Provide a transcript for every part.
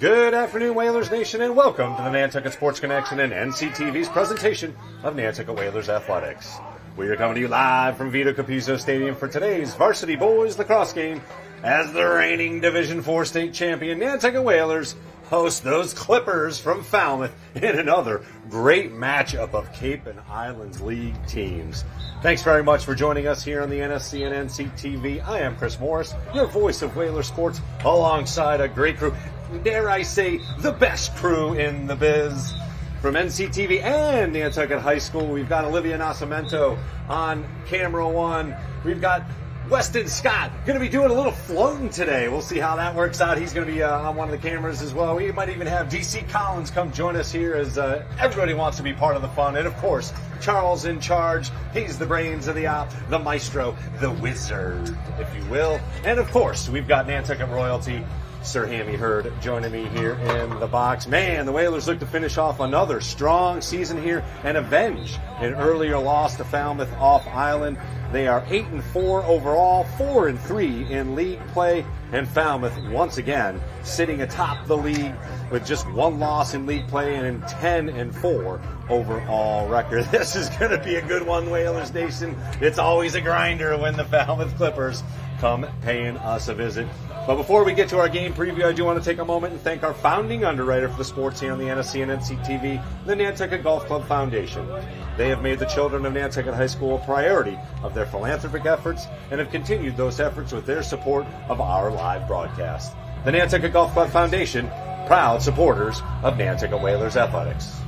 Good afternoon, Whalers Nation, and welcome to the Nantucket Sports Connection and NCTV's presentation of Nantucket Whalers Athletics. We are coming to you live from Vito Capizzo Stadium for today's varsity boys lacrosse game as the reigning Division IV state champion Nantucket Whalers host those Clippers from Falmouth in another great matchup of Cape and Islands League teams. Thanks very much for joining us here on the NSC and NCTV. I am Chris Morris, your voice of Whaler Sports, alongside a great crew. Dare I say, the best crew in the biz. From NCTV and Nantucket High School, we've got Olivia Nascimento on camera one. We've got Weston Scott going to be doing a little floating today. We'll see how that works out. He's going to be on one of the cameras as well. We might even have DC Collins come join us here as everybody wants to be part of the fun. And of course, Charles in charge. He's the brains of the op, the maestro, the wizard, if you will. And of course, we've got Nantucket royalty, Sir Hammy Hurd, joining me here in the box. Man, the Whalers look to finish off another strong season here and avenge an earlier loss to Falmouth off island. They are 8-4 overall, 4-3 in league play, and Falmouth once again sitting atop the league with just one loss in league play and a 10-4 overall record. This is going to be a good one, Whalers Nation. It's always a grinder when the Falmouth Clippers come paying us a visit. But before we get to our game preview, I do want to take a moment and thank our founding underwriter for the sports here on the NSC and NCTV, the Nantucket Golf Club Foundation. They have made the children of Nantucket High School a priority of their philanthropic efforts and have continued those efforts with their support of our live broadcast. The Nantucket Golf Club Foundation, proud supporters of Nantucket Whalers Athletics.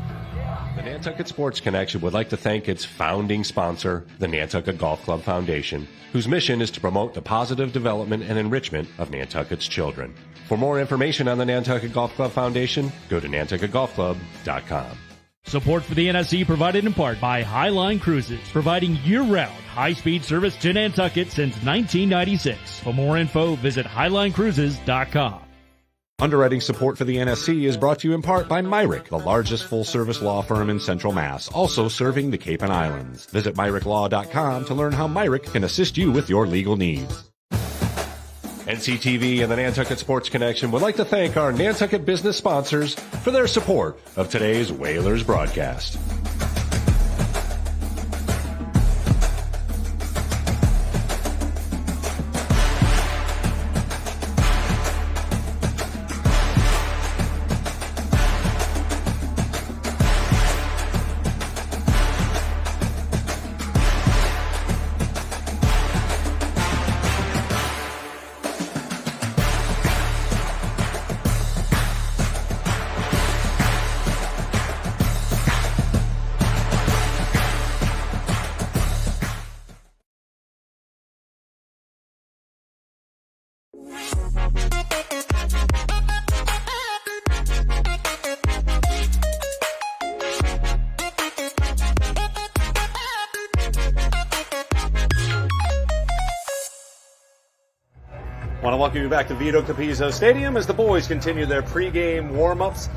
The Nantucket Sports Connection would like to thank its founding sponsor, the Nantucket Golf Club Foundation, whose mission is to promote the positive development and enrichment of Nantucket's children. For more information on the Nantucket Golf Club Foundation, go to nantucketgolfclub.com. Support for the NSE provided in part by Highline Cruises, providing year-round high-speed service to Nantucket since 1996. For more info, visit highlinecruises.com. Underwriting support for the NSC is brought to you in part by Myrick, the largest full-service law firm in Central Mass, also serving the Cape and Islands. Visit myricklaw.com to learn how Myrick can assist you with your legal needs. NCTV and the Nantucket Sports Connection would like to thank our Nantucket business sponsors for their support of today's Whalers broadcast. Want to welcome you back to Vito Capizzo Stadium as the boys continue their pregame warm-ups.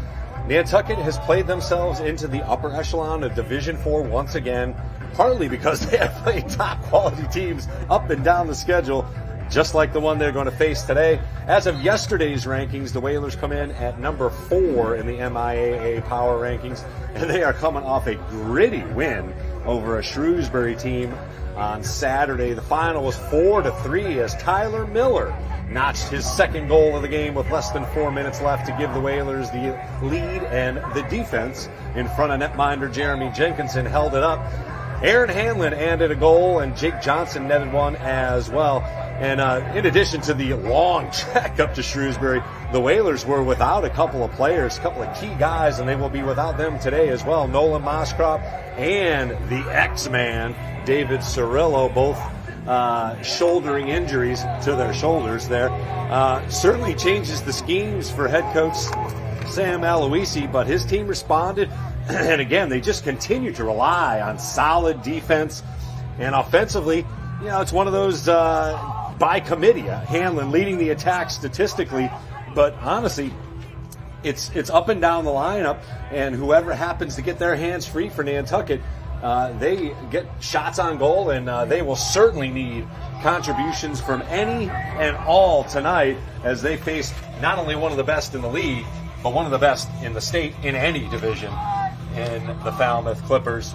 Nantucket has played themselves into the upper echelon of Division IV once again, partly because they have played top-quality teams up and down the schedule, just like the one they're going to face today. As of yesterday's rankings, the Whalers come in at number 4 in the MIAA Power Rankings, and they are coming off a gritty win over a Shrewsbury team on Saturday. The final was 4-3 as Tyler Miller notched his second goal of the game with less than 4 minutes left to give the Whalers the lead, and the defense in front of netminder Jeremy Jenkinson held it up. Aaron Hanlon added a goal, and Jake Johnson netted one as well. And in addition to the long trek up to Shrewsbury, the Whalers were without a couple of players, a couple of key guys, and they will be without them today as well. Nolan Moskropp and the X-Man, David Cirillo, both shouldering injuries to their shoulders there. Certainly changes the schemes for head coach Sam Aloisi, but his team responded. And again, they just continue to rely on solid defense. And offensively, you know, it's one of those by committee. Hanlon leading the attack statistically, but honestly, it's up and down the lineup, and whoever happens to get their hands free for Nantucket, they get shots on goal, and they will certainly need contributions from any and all tonight as they face not only one of the best in the league, but one of the best in the state in any division in the Falmouth Clippers.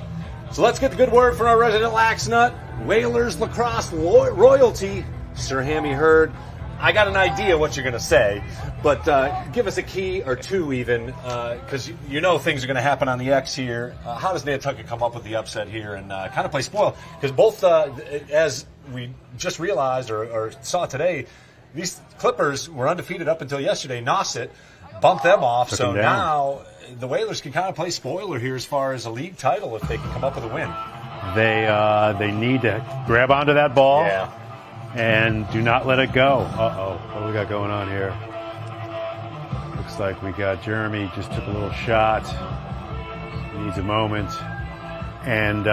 So let's get the good word from our resident Laxnut, Whalers Lacrosse royalty, Sir Hammy Hurd. I got an idea what you're going to say, but give us a key or two even, because you know things are going to happen on the X here. How does Nantucket come up with the upset here and kind of play spoil? Because both, as we just realized or saw today, these Clippers were undefeated up until yesterday. Nauset bumped them off, so now the Whalers can kind of play spoiler here as far as a league title if they can come up with a win. They need to grab onto that ball. Yeah. And do not let it go. Uh-oh. What do we got going on here? Looks like we got Jeremy just took a little shot. Needs a moment. And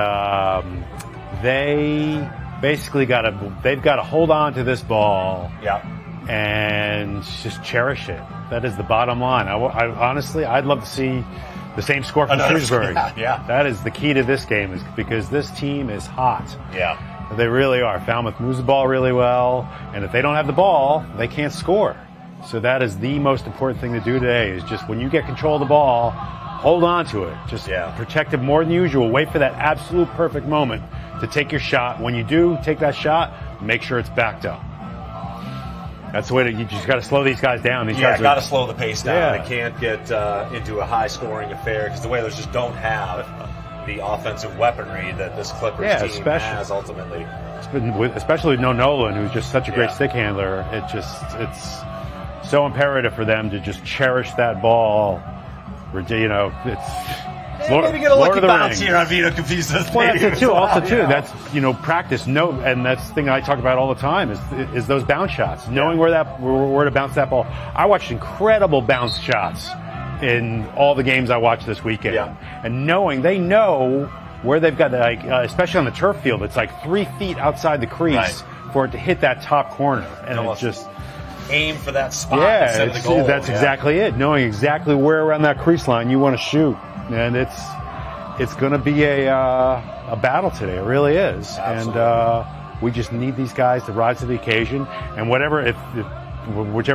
they basically they've got to hold on to this ball. Yeah. And just cherish it. That is the bottom line. I honestly, I'd love to see the same score from Shrewsbury. Yeah. That is the key to this game, is because this team is hot. Yeah. They really are. Falmouth moves the ball really well, and if they don't have the ball, they can't score. So that is the most important thing to do today, is just when you get control of the ball, hold on to it. Just protect it more than usual. Wait for that absolute perfect moment to take your shot. When you do take that shot, make sure it's backed up. That's the way you just got to slow these guys down. These guys got to slow the pace down. Yeah. They can't get into a high-scoring affair because the Whalers just don't have the offensive weaponry that this Clippers team has ultimately. Especially no Nolan, who's just such a great stick handler. so imperative for them to just cherish that ball. You know, Maybe get a lucky bounce here on Vito Capizzo Stadium. Well, that's it too. Also, too, that's practice. And that's the thing I talk about all the time is those bounce shots. Knowing where to bounce that ball. I watched incredible bounce shots in all the games I watched this weekend, and they know where they've got, like, especially on the turf field, it's like 3 feet outside the crease for it to hit that top corner, and it just aim for that spot instead of the goal. That's exactly it. Knowing exactly where around that crease line you want to shoot. And it's going to be a battle today. It really is. Absolutely. And we just need these guys to rise to the occasion. And whichever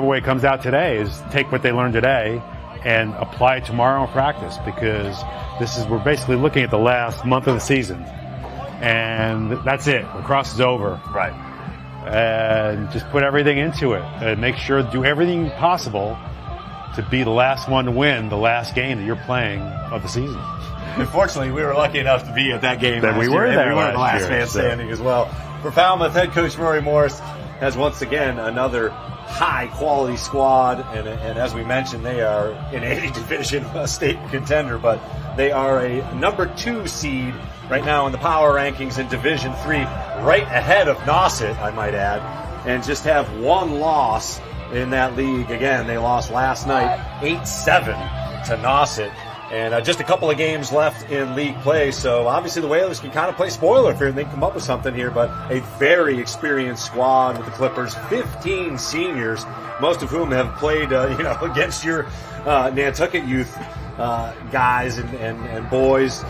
way it comes out today is take what they learned today and apply it tomorrow in practice, because we're basically looking at the last month of the season. And that's it. Lacrosse is over. Right. And just put everything into it and make sure do everything possible to be the last one to win the last game that you're playing of the season. Unfortunately, we were lucky enough to be at that game last we year, were and there we were the last year, man standing as well. For Falmouth, head coach Murray Morris has once again another high-quality squad, and as we mentioned, they are in any division a state contender, but they are a number 2 seed right now in the power rankings in Division 3, right ahead of Nauset, I might add, and just have 1 loss in that league. Again, they lost last night 8-7 to Nauset. And just a couple of games left in league play, so obviously the Whalers can kind of play spoiler if they can come up with something here, but a very experienced squad with the Clippers, 15 seniors, most of whom have played against your Nantucket youth guys and boys,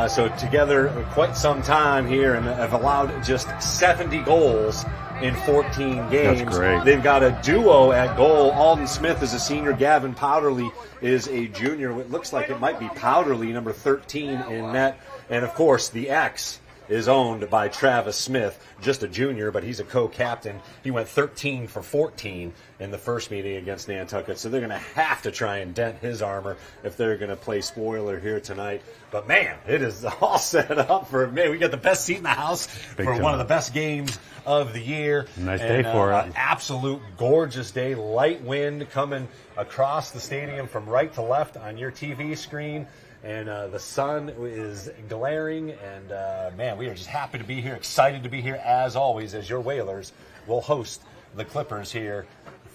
so together quite some time here, and have allowed just 70 goals in 14 games. That's great. They've got a duo at goal. Alden Smith is a senior. Gavin Powderly is a junior. It looks like it might be Powderly, number 13 in net. And, of course, the X is owned by Travis Smith, just a junior, but he's a co-captain. He went 13 for 14 in the first meeting against Nantucket, so they're going to have to try and dent his armor if they're going to play spoiler here tonight. But, man, it is all set up for, we got the best seat in the house for one of the best games of the year. Nice day for it. An absolute gorgeous day. Light wind coming across the stadium from right to left on your TV screen. And the sun is glaring, and, we are just happy to be here, excited to be here, as always, as your Whalers will host the Clippers here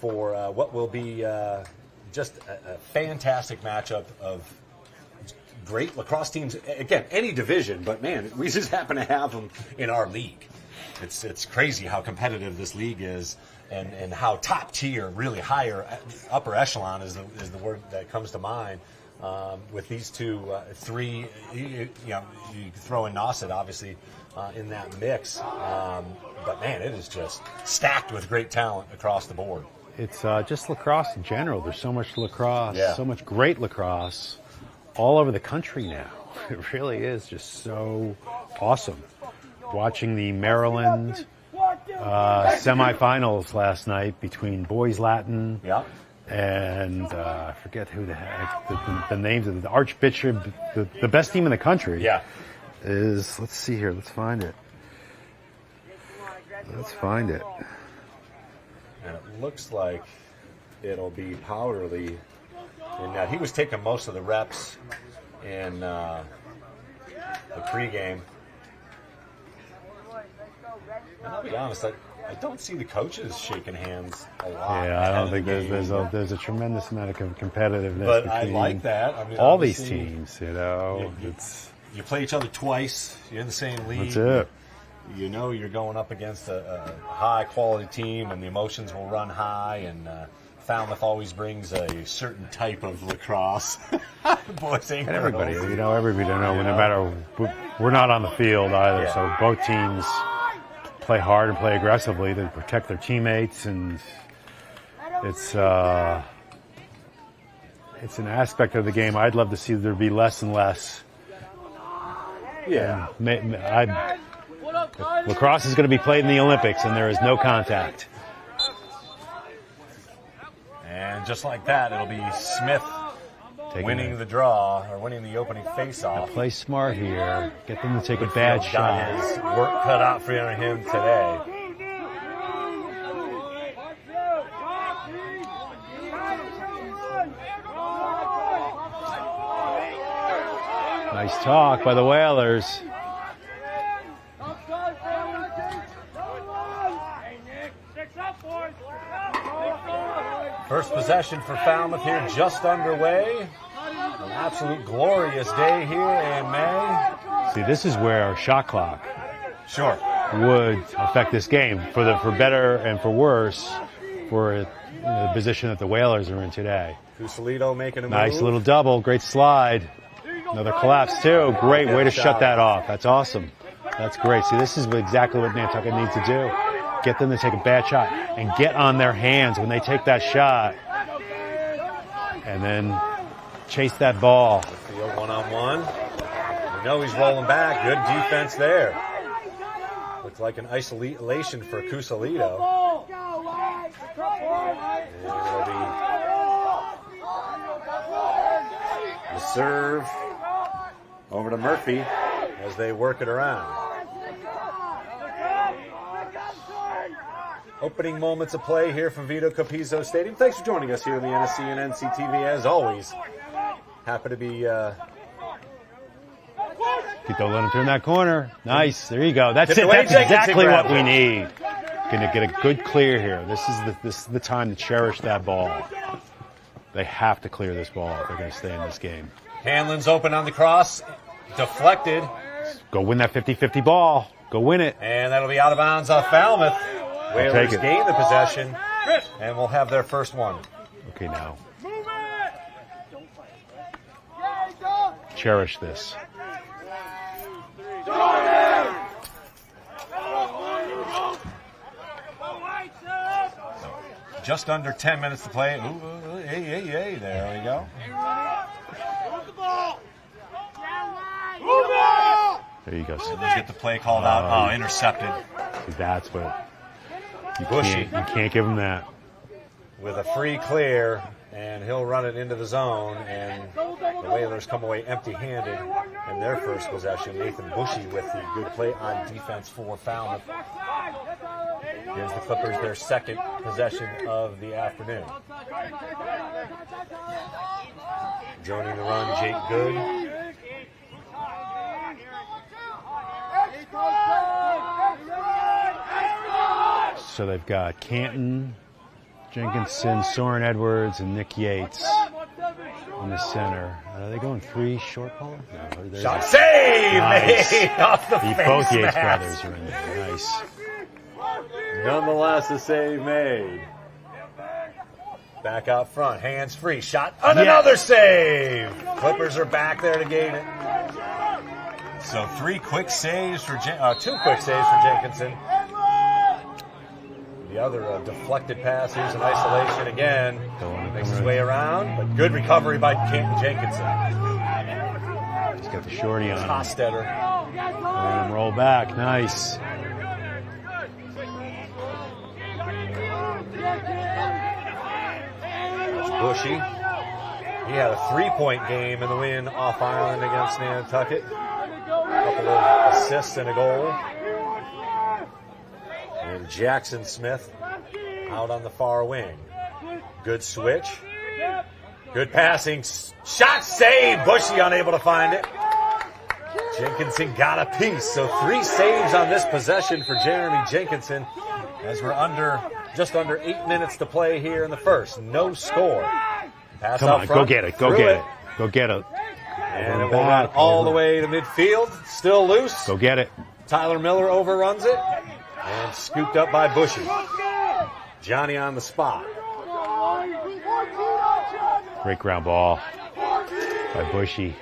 for what will be just a fantastic matchup of great lacrosse teams. Again, any division, but, man, we just happen to have them in our league. It's crazy how competitive this league is, and how top tier, really higher, upper echelon is the word that comes to mind. With these three, you throw in Nauset, obviously, in that mix. But, man, it is just stacked with great talent across the board. It's just lacrosse in general. There's so much lacrosse, Yeah. so much great lacrosse all over the country now. It really is just so awesome. Watching the Maryland semifinals last night between Boys Latin. Yeah. And I forget who the heck, the names of the Archbishop, the best team in the country. Yeah. Is, let's see here, let's find it. And it looks like it'll be Powderly. And he was taking most of the reps in the pregame. And I'll be honest, I don't see the coaches shaking hands a lot. Yeah, I don't think there's a tremendous amount of competitiveness but between I like that. I mean, all these teams. You play each other twice. You're in the same league. That's it. You know you're going up against a high-quality team, and the emotions will run high, and Falmouth always brings a certain type of lacrosse. Boys and And everybody, girls. everybody no matter, we're not on the field either, Yeah. so both teams play hard and play aggressively to protect their teammates, and it's an aspect of the game I'd love to see there be less and less. Yeah. Lacrosse is going to be played in the Olympics, and there is no contact. And just like that, it'll be Smith winning the draw, or winning the opening face-off. Play smart here. Get them to take a Whitfield bad got shot. his work cut out for him today. Nice talk by the Whalers. First possession for Falmouth here just underway. An absolute glorious day here in May. See, this is where our shot clock Sure. would affect this game for better and for worse for the position that the Whalers are in today. Cusalito making a Nice move. little double, great slide. Another collapse too. Great way to shut that off. That's awesome. That's great. See, this is exactly what Nantucket needs to do. Get them to take a bad shot and get on their hands when they take that shot. And then chase that ball. Field one-on-one. We know he's rolling back. Good defense there. Looks like an isolation for Cusalito. And it'll be the serve over to Murphy as they work it around. Opening moments of play here from Vito Capizzo Stadium. Thanks for joining us here in the NSC and NCTV as always. Happy to be... Don't let him turn that corner. Nice. There you go. That's Tipped it. away, That's Jenkinson exactly what grabbed we it. need. Going to get a good clear here. This is the time to cherish that ball. They have to clear this ball if they're going to stay in this game. Hanlon's open on the cross. Deflected. Go win that 50-50 ball. Go win it. And that'll be out of bounds off Falmouth. Whalers take it. gain the possession. And we'll have their first one. Okay, now. Cherish this. Just under 10 minutes to play. Ooh, hey, there we go. There you go. So they get the play called out. Oh, intercepted. See, that's what you Bushy. can't give them that. With a free clear, and he'll run it into the zone, and the Whalers come away empty-handed in their first possession. Nathan Bushy with the good play on defense for Falmouth. Gives the Clippers their second possession of the afternoon. Joining the run, Jake Good. So they've got Canton, Jenkinson, Soren Edwards, and Nick Yates in the center. Are they going three short ball? No, there's Shot save Nice. made off the face both Yates mask. brothers are in there. Nice. Nonetheless, a save made. Back out front, hands free, shot on another save. Clippers are back there to gain it. So two quick saves for Jenkinson. The other deflected pass. Here's an isolation again. Makes his way around, but good recovery by Jenkinson. He's got the shorty on him. Hostetter. Let him roll back. Nice. Bushy. He had a 3-point game in the win off island against Nantucket. A couple of assists and a goal. And Jackson Smith out on the far wing. Good switch. Good passing. Shot save. Bushy unable to find it. Jenkinson got a piece. So 3 saves on this possession for Jeremy Jenkinson as we're just under 8 minutes to play here in the first. No score. Pass Come out on, front, go get it. Go through get it. Go get it. And it will run all the way to midfield. Still loose. Go get it. Tyler Miller overruns it. And scooped up by Bushy. Johnny on the spot. Great ground ball by Bushy.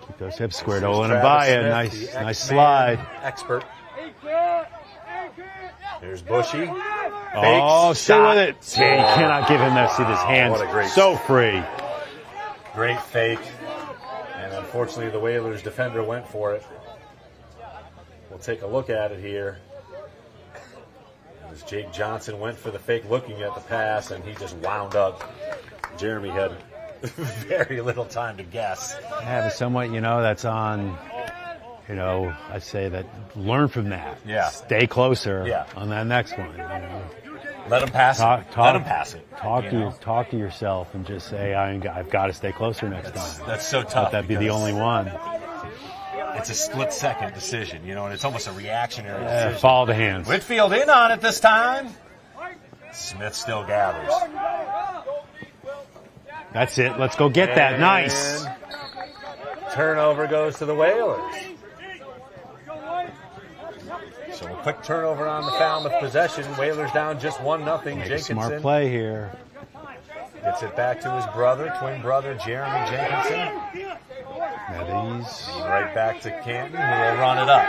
Keep those hips squared. Here's Don't let him Travis buy it. Smith, Nice, the nice X-Man slide. Expert. There's Bushy. Oh, stay shot. with it. Yeah, you cannot give him that. See, his hands What a great- so free. Great fake. And unfortunately, the Whalers defender went for it. We'll take a look at it here. As Jake Johnson went for the fake looking at the pass, and he just wound up. Jeremy had very little time to guess. Yeah, but somewhat, that's on, I'd say that learn from that. Yeah. Stay closer Yeah. on that next one. Let him pass it. Let him pass it. Talk to yourself and just say, I've got to stay closer next time. That's so tough. Let that be the only one. It's a split-second decision, you know, and it's almost a reactionary decision. Follow the hands. Whitfield in on it this time. Smith still gathers. That's it. Let's go get that. Nice. Turnover goes to the Whalers. So a quick turnover on the Falmouth possession. Whalers down just 1-0. Jenkinson. Smart play here. Gets it back to his brother, twin brother, Jeremy Jenkinson. Right back to Canton, who will run it up.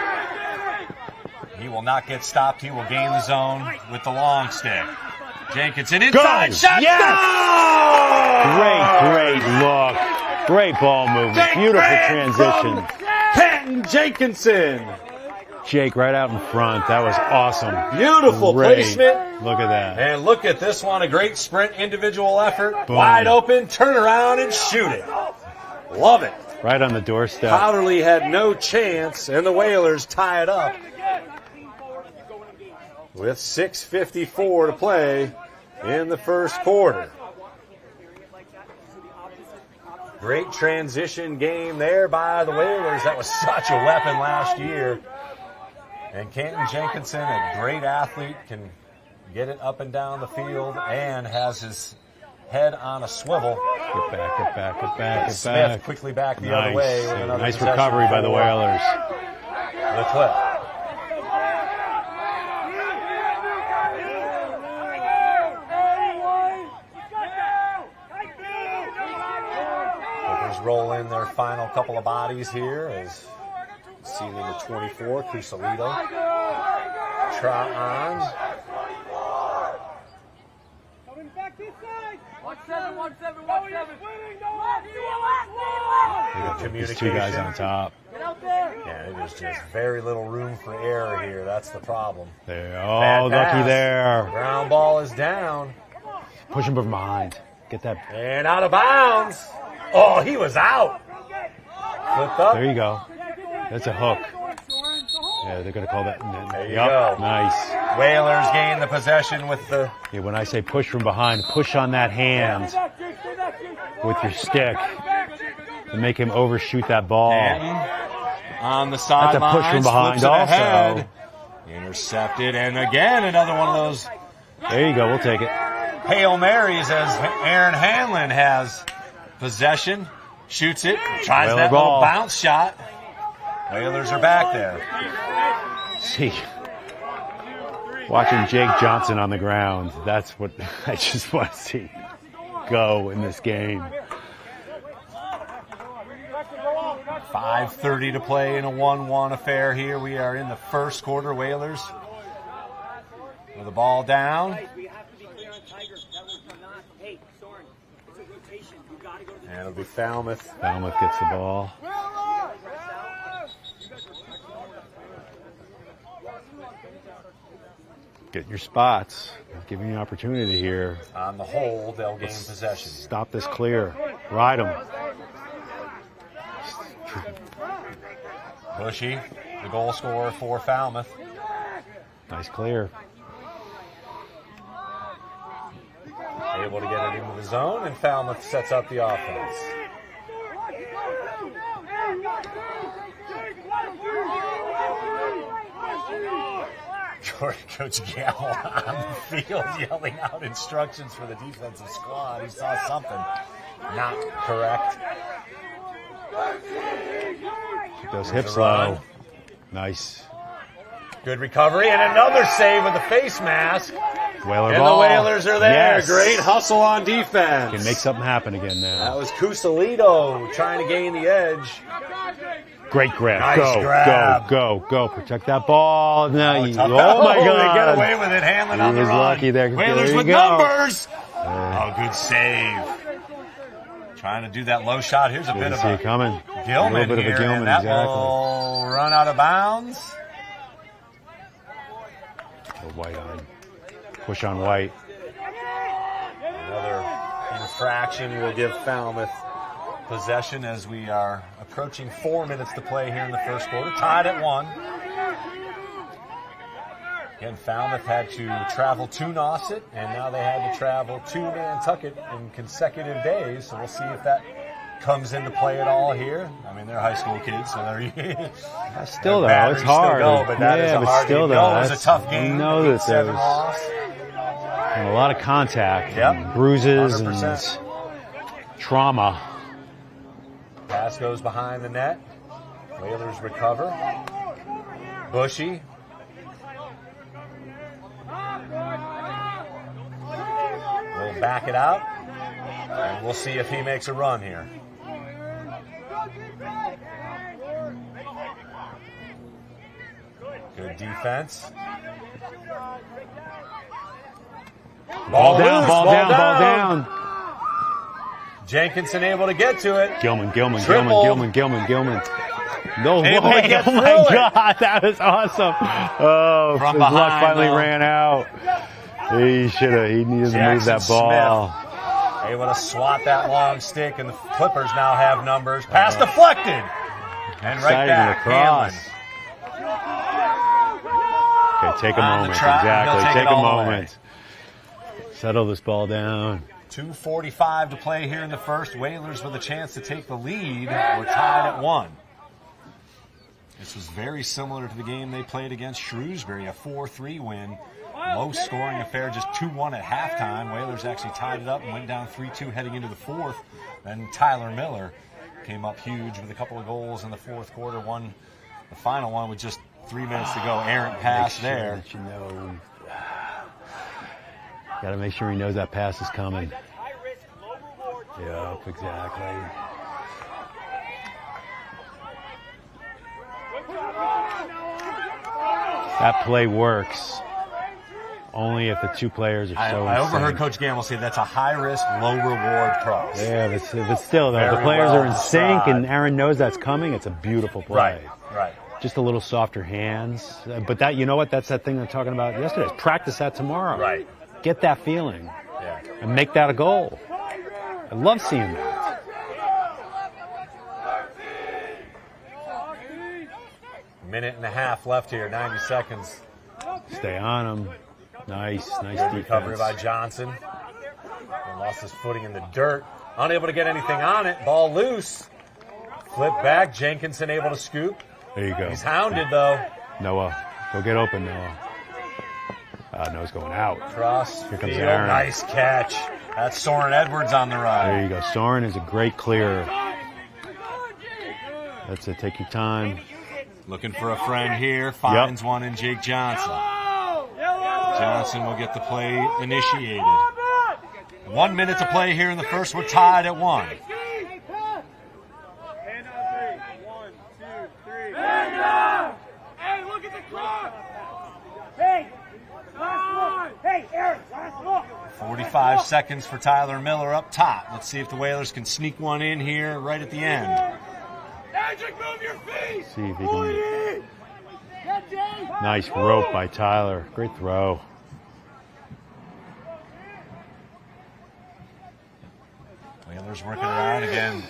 He will not get stopped. He will gain the zone with the long stick. Jenkinson inside. Go. Shot. Yes. Goal! Great look. Great ball movement. Beautiful transition. Canton Jenkinson. Jake right out in front. That was awesome. Beautiful placement. Look at that. And look at this one. A great sprint, individual effort. Boom. Wide open. Turn around and shoot it. Love it. Right on the doorstep. Powderly had no chance, and the Whalers tie it up with 6:54 to play in the first quarter. Great transition game there by the Whalers. That was such a weapon last year. And Canton Jenkinson, a great athlete, can get it up and down the field and has his head on a swivel. Get back. Smith quickly back the other way. With another nice recovery by the Whalers. The clip. Clippers roll in their final couple of bodies here as see number 24, Cusalito. Trot on. These two guys on top. Yeah, it is just very little room for error here. That's the problem. There. Oh, lucky there. Ground ball is down. Push him from behind. Get that. And out of bounds. Oh, he was out. Flipped up. There you go. That's a hook. Yeah, they're going to call that. There you go. Nice. Whalers gain the possession with the... Yeah, when I say push from behind, push on that hand with your stick and make him overshoot that ball. On the sidelines. That's a push from behind also. Ahead. Intercepted, and again, another one of those... There you go. We'll take it. Hail Marys as Aaron Hanlon has possession. Shoots it. Tries Whaler that ball. little bounce shot. Whalers are back there. See, watching Jake Johnson on the ground, that's what I just want to see go in this game. 5:30 to play in a 1-1 affair here. We are in the first quarter. Whalers with the ball down. And it'll be Falmouth. Falmouth gets the ball. Get your spots. Giving you an opportunity here. On the hold, they'll gain possession. Stop this clear. Ride them. Bushy, the goal scorer for Falmouth. Nice clear. Able to get it into the zone, and Falmouth sets up the offense. Coach Gamble on the field yelling out instructions for the defensive squad. He saw something not correct. Keep those hips low. Nice. Good recovery, and another save with the face mask. Whaler and ball. The Whalers are there. Yes. Great hustle on defense. Can make something happen again now. That was Cusalito trying to gain the edge. Great grab. Nice grab. Go. Protect that ball. No, Oh my They God. get away with it. Hanlon on the was run. lucky there. Whalers There with you go. numbers. Oh, good save. Trying to do that low shot. Here's a bit Didn't of see a it coming. Gilman a little bit here, of a Gilman, and that exactly. will run out of bounds. White on. Push on White. Another infraction will give Falmouth possession as we are approaching 4 minutes to play here in the first quarter. Tied at 1. Again, Falmouth had to travel to Nauset, and now they had to travel to Nantucket in consecutive days. So we'll see if that comes into play at all here. I mean, they're high school kids, so they're still though, it's hard. But that is a hard game. It was a tough game. You know that there's a lot of contact, and bruises 100%. And trauma. Pass goes behind the net. Whalers recover. Bushy. We'll back it out, and we'll see if he makes a run here. Good defense. Ball down. Jenkinson able to get to it. Gilman. No, able to get oh my God, that was awesome. Oh, from his behind, luck finally ran out. He needed to move that ball. Smith able to swat that long stick, and the Clippers now have numbers. Pass deflected. And right back, Lacrosse. Okay, take a moment. Exactly. Take a moment. Settle this ball down. 2:45 to play here in the first. Whalers with a chance to take the lead. We're tied at 1. This was very similar to the game they played against Shrewsbury, a 4-3 win. Low scoring affair, just 2-1 at halftime. Whalers actually tied it up and went down 3-2 heading into the fourth. Then Tyler Miller came up huge with a couple of goals in the fourth quarter. Won the final one with just 3 minutes to go. Errant pass there. That you know. Got to make sure he knows that pass is coming. Yep, exactly. That play works only if the two players are so I overheard Coach Gamble say that's a high-risk, low-reward cross. Yeah, but still, though, the players are in sync, and Aaron knows that's coming. It's a beautiful play. Right. Just a little softer hands. But that, you know what? That's that thing I'm talking about yesterday. Practice that tomorrow. Right. Get that feeling. Yeah. And make that a goal. I love seeing that. Minute and a half left here, 90 seconds. Stay on him. Nice defense. Recovery by Johnson. And lost his footing in the dirt. Unable to get anything on it. Ball loose. Flip back. Jenkinson able to scoop. There you go. He's hounded, though. Noah, go get open, Noah. Noah's going out. Cross. Here comes Aaron. Nice catch. That's Soren Edwards on the run. There you go. Soren is a great clearer. That's it. Take your time. Looking for a friend here. Finds one in Jake Johnson. Johnson will get the play initiated. 1 minute to play here in the first. We're tied at 1. Hey, look at the clock! Hey, Aaron, last look! 45 seconds for Tyler Miller up top. Let's see if the Whalers can sneak one in here right at the end. Magic, move your feet! See if he can. Nice rope by Tyler. Great throw. Whalers working around again.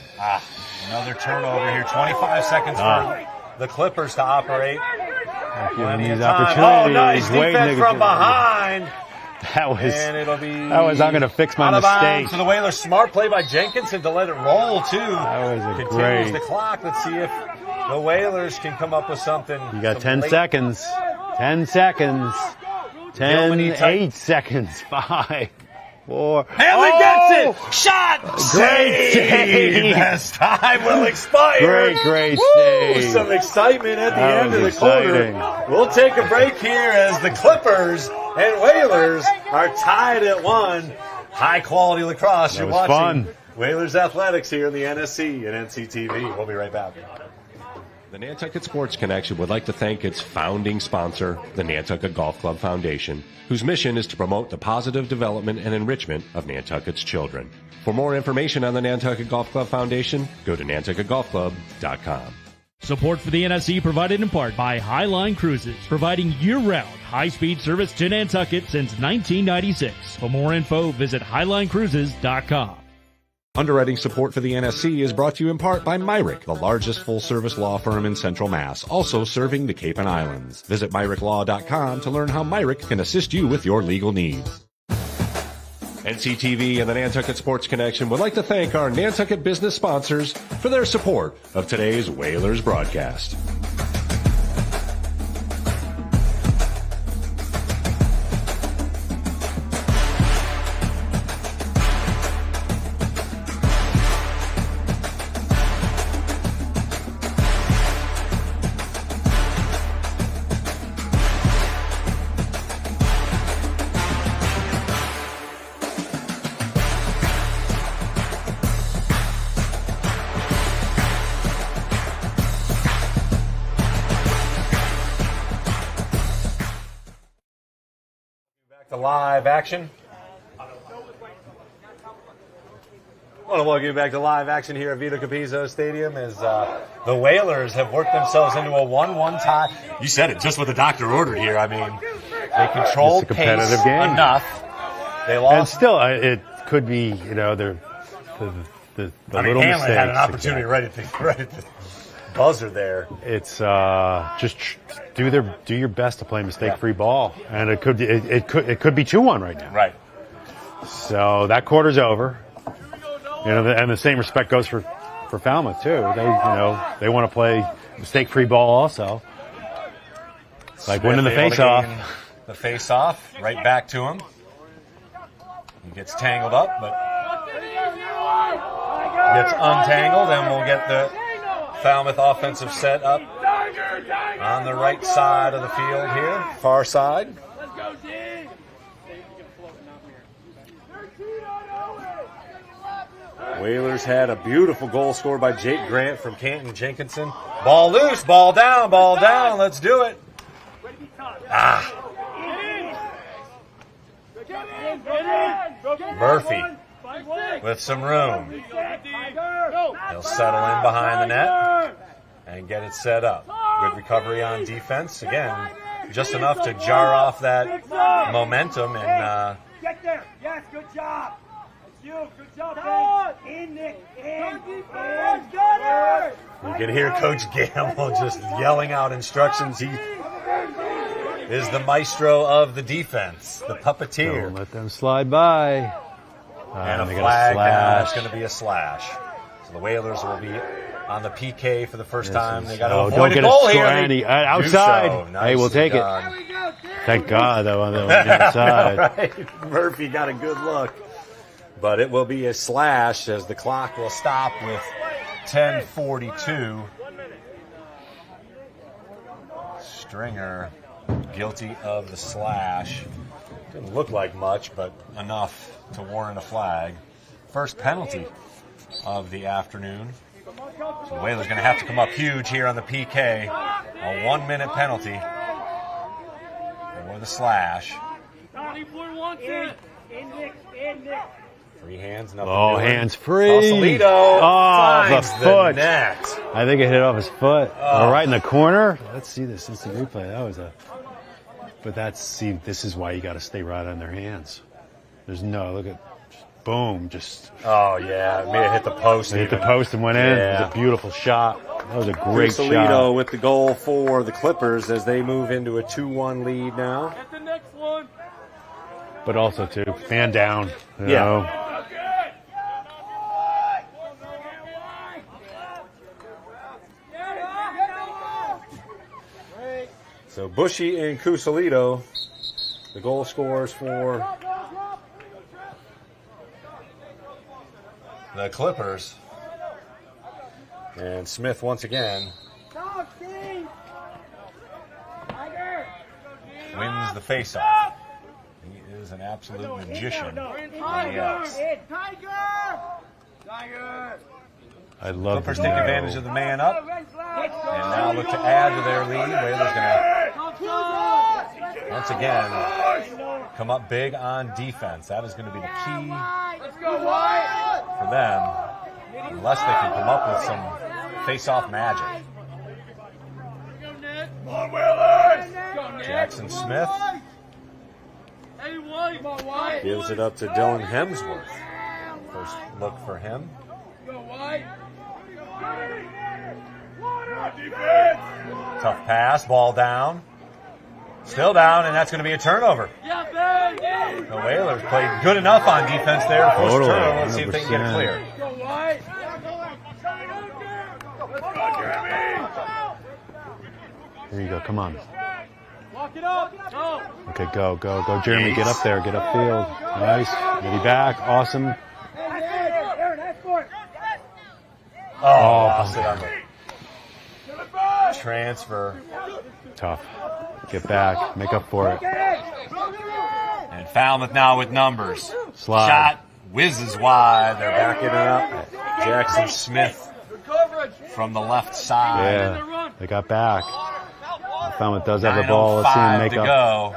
Another turnover here. 25 seconds for the Clippers to operate. Plenty of time. Oh, nice defense from behind. That was, and it'll be I'm going to fix my mistake. So the Whalers, smart play by Jenkinson to let it roll, too. That was a Continues the clock. Let's see if the Whalers can come up with something. You got 10 seconds. 10 seconds. 10, 8 seconds. 5, 4. Hanley gets it! Shot! Great save! As time will expire. Great save. Some excitement at the end of the quarter. We'll take a break here as the Clippers and Whalers are tied at 1. High quality lacrosse. You're watching Whalers Athletics here in the NSC and NCTV. We'll be right back. The Nantucket Sports Connection would like to thank its founding sponsor, the Nantucket Golf Club Foundation, whose mission is to promote the positive development and enrichment of Nantucket's children. For more information on the Nantucket Golf Club Foundation, go to nantucketgolfclub.com. Support for the NSC provided in part by Highline Cruises, providing year-round high-speed service to Nantucket since 1996. For more info, visit highlinecruises.com. Underwriting support for the NSC is brought to you in part by Myrick, the largest full-service law firm in Central Mass, also serving the Cape and Islands. Visit MyrickLaw.com to learn how Myrick can assist you with your legal needs. NCTV and the Nantucket Sports Connection would like to thank our Nantucket business sponsors for their support of today's Whalers broadcast. Live action. I want to welcome you back to live action here at Vito Capizzo Stadium as the Whalers have worked themselves into a 1-1 tie. You said it, just what the doctor ordered here. I mean, they controlled competitive pace game enough. They lost. And still, it could be, you know, the little Hanley mistakes. had an opportunity right at the buzzer there. It's just do your best to play mistake-free ball, and it could be 2-1 right now. Right. So that quarter's over. You know, and the same respect goes for Falmouth too. They want to play mistake-free ball also, like Smith winning the face-off. The face-off right back to him. He gets tangled up, but gets untangled, and we'll get the Falmouth offensive set up on the right side of the field here, far side. Whalers had a beautiful goal scored by Jake Grant from Canton Jenkinson. Ball loose, ball down, let's do it. Murphy with some room. He'll settle in behind the net and get it set up. Good recovery on defense. Again, just enough to jar off that momentum and get there. Yes, good job. That's you. Good job, Ben. In, Nick. In. you can hear Coach Gamble just yelling out instructions. He is the maestro of the defense, the puppeteer. Don't let them slide by. And a flag now. It's going to be a slash. So the Whalers will be on the PK for the first time. They got to avoid a goal here. Outside. So. Hey, we'll take it. Thank God, though, on the inside. Right. Murphy got a good look. But it will be a slash as the clock will stop with 10:42. Stringer guilty of the slash. Didn't look like much, but enough to warrant a flag. First penalty of the afternoon. So the Whalers going to have to come up huge here on the PK. A 1-minute penalty for the slash. Free hands, nothing. Oh, doing. hands free. Sausalito finds the foot. net. I think it hit off his foot. Right in the corner. Let's see this instant replay. That was this is why you got to stay right on their hands. Look at, boom, just. Oh, yeah. It made it hit the post. It hit the post and went in. Yeah. It was a beautiful shot. That was a great Sausalito shot. with the goal for the Clippers as they move into a 2-1 lead now. Get the next one. But also, too, fan down. You Yeah. know. So Bushy and Cusalito, the goal scorers for the Clippers. And Smith once again wins the faceoff. He is an absolute magician on the ice. I love Clippers take advantage of the man up and now look to add to their lead. Whalers going to once again come up big on defense. That is going to be the key for them, unless they can come up with some face-off magic. Jackson Smith gives it up to Dylan Hemsworth. First look for him. Tough pass, ball down. Still down, and that's going to be a turnover. The Whalers played good enough on defense there. Forced turnover. Let's see if they can get it clear. Here you go. Come on. Okay, go. Jeremy, get up there. Get upfield. Nice. Get it back. Awesome. Oh, lost it on the transfer. Tough. Get back. Make up for it. And Falmouth now with numbers. Slide. Shot whizzes wide. They're backing it up. Jackson Smith from the left side. Yeah, they got back. Falmouth does have the ball. Let's see him make up. Go.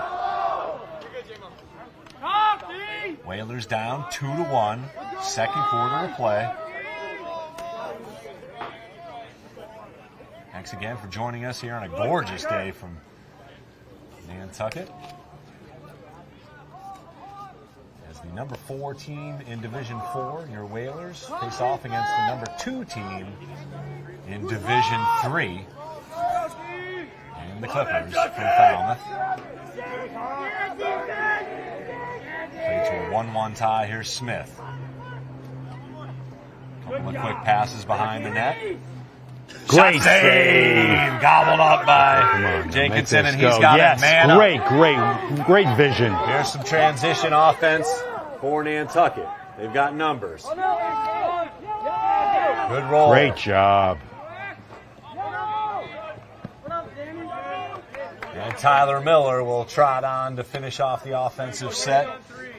Whalers down 2-1. Second quarter of play. Thanks again for joining us here on a gorgeous day from Nantucket. As the number 4 team in Division 4, your Whalers face off against the number 2 team in Division 3, and the Clippers from Falmouth. Play to a 1-1 tie. Here's Smith. Couple of quick passes behind the net. Great save! Gobbled up by Jenkinson, and he's got it. Man up. Great vision. Here's some transition offense for Nantucket. They've got numbers. Good roll. Great job. And Tyler Miller will trot on to finish off the offensive set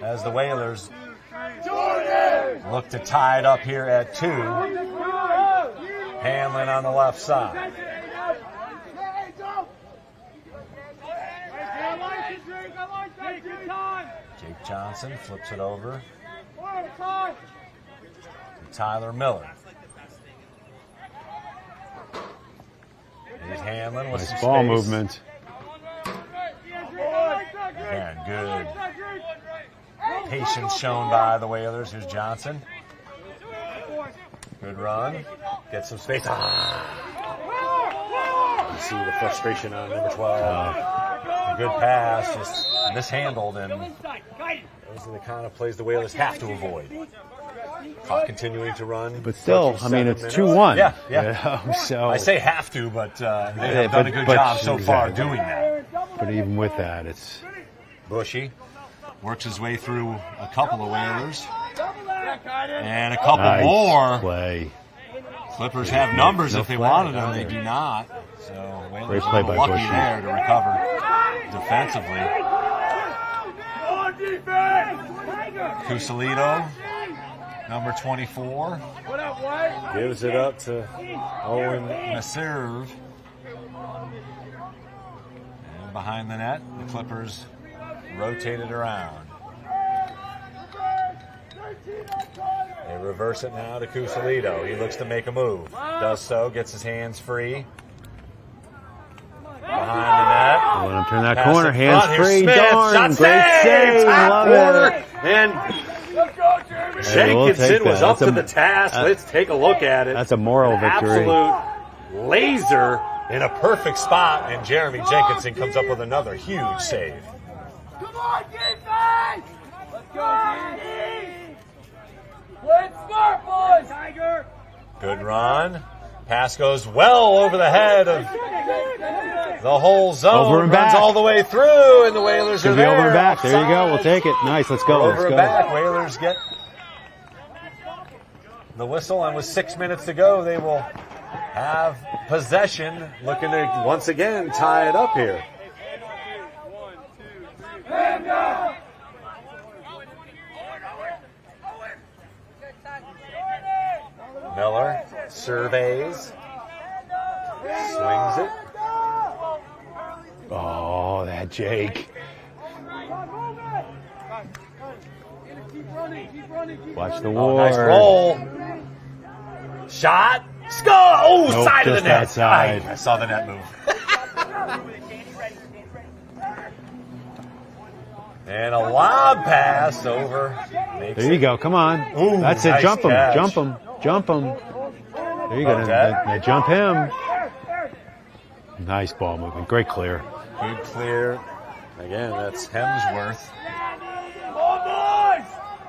as the Whalers look to tie it up here at 2. Hanlon on the left side. Jake Johnson flips it over to Tyler Miller. Here's Hanlon with Nice some ball space. movement. Again, good patience shown by the Whalers. Here's Johnson. Good run. Get some space. You see the frustration on number 12. A good pass, just mishandled, and those are the kind of plays the Whalers have to avoid. Clock continuing to run. But still, I mean, it's 2-1. Yeah. So I say have to, but they have done a good job so far doing that. But even with that, it's Bushy works his way through a couple of Whalers. And a couple more. Play. Clippers have numbers if they wanted them. They do not. So Whalers play are by lucky Bushy. there to recover defensively. Cusalito, number 24, gives it up to Owen Naserve. And behind the net, the Clippers rotate it around. They reverse it now to Cusalito. He looks to make a move. Does so, gets his hands free. Behind the net. Let him turn that Pass corner. in Hands front. Here's free. Smith. Darn. Shot Great save. Top Love corner. it. And Jenkinson was up to the task. Let's take a look at it. That's a moral victory. Absolute laser in a perfect spot. And Jeremy Jenkinson comes up with another huge save. Come on, defense! Let's go, play smart, boys! Tiger! Good run. Pass goes well over the head of the whole zone. Over and runs back. all the way through, and the Whalers are Could be there. over and back. There you go. We'll Offside. take it. Nice. Let's go. Over Let's and go. back. Whalers get the whistle, and with 6 minutes to go, they will have possession, looking to once again tie it up here. Miller surveys, swings it. Oh, that Jake. Watch the war. Nice roll. Shot. Score. Oh, Nope, side of the just net. outside. I saw the net move. And a lob pass over. There you go. Come on. Ooh, that's it. nice Jump him. catch. Jump him. Jump him. There you go. Now jump him. Nice ball movement. Great clear. Good clear. Again, that's Hemsworth.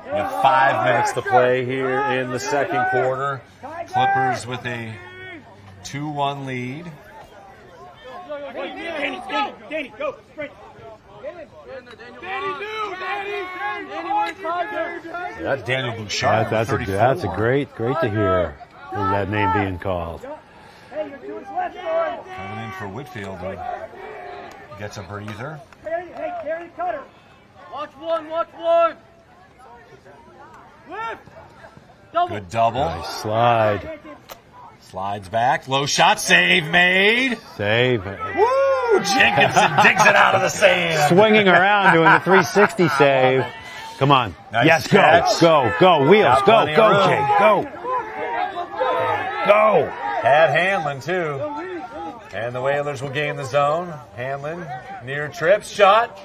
We have 5 minutes to play here in the second quarter. Clippers with a 2-1 lead. Danny, go, sprint. That's Daniel Bouchard. That's a great to hear. That name being called. Coming in for Whitfield. Who gets a breather. Hey, carry cutter. Watch one. Good double. Nice slide. Slides back. Low shot. Save made. Save. Woo! Jenkinson digs it out of the sand. Swinging around doing the 360 save. Come on. Nice yes, catch. go. Wheels, go, plenty of room. Jake, go. Go. Had Hanlon, too. And the Whalers will gain the zone. Hanlon, near trip, shot.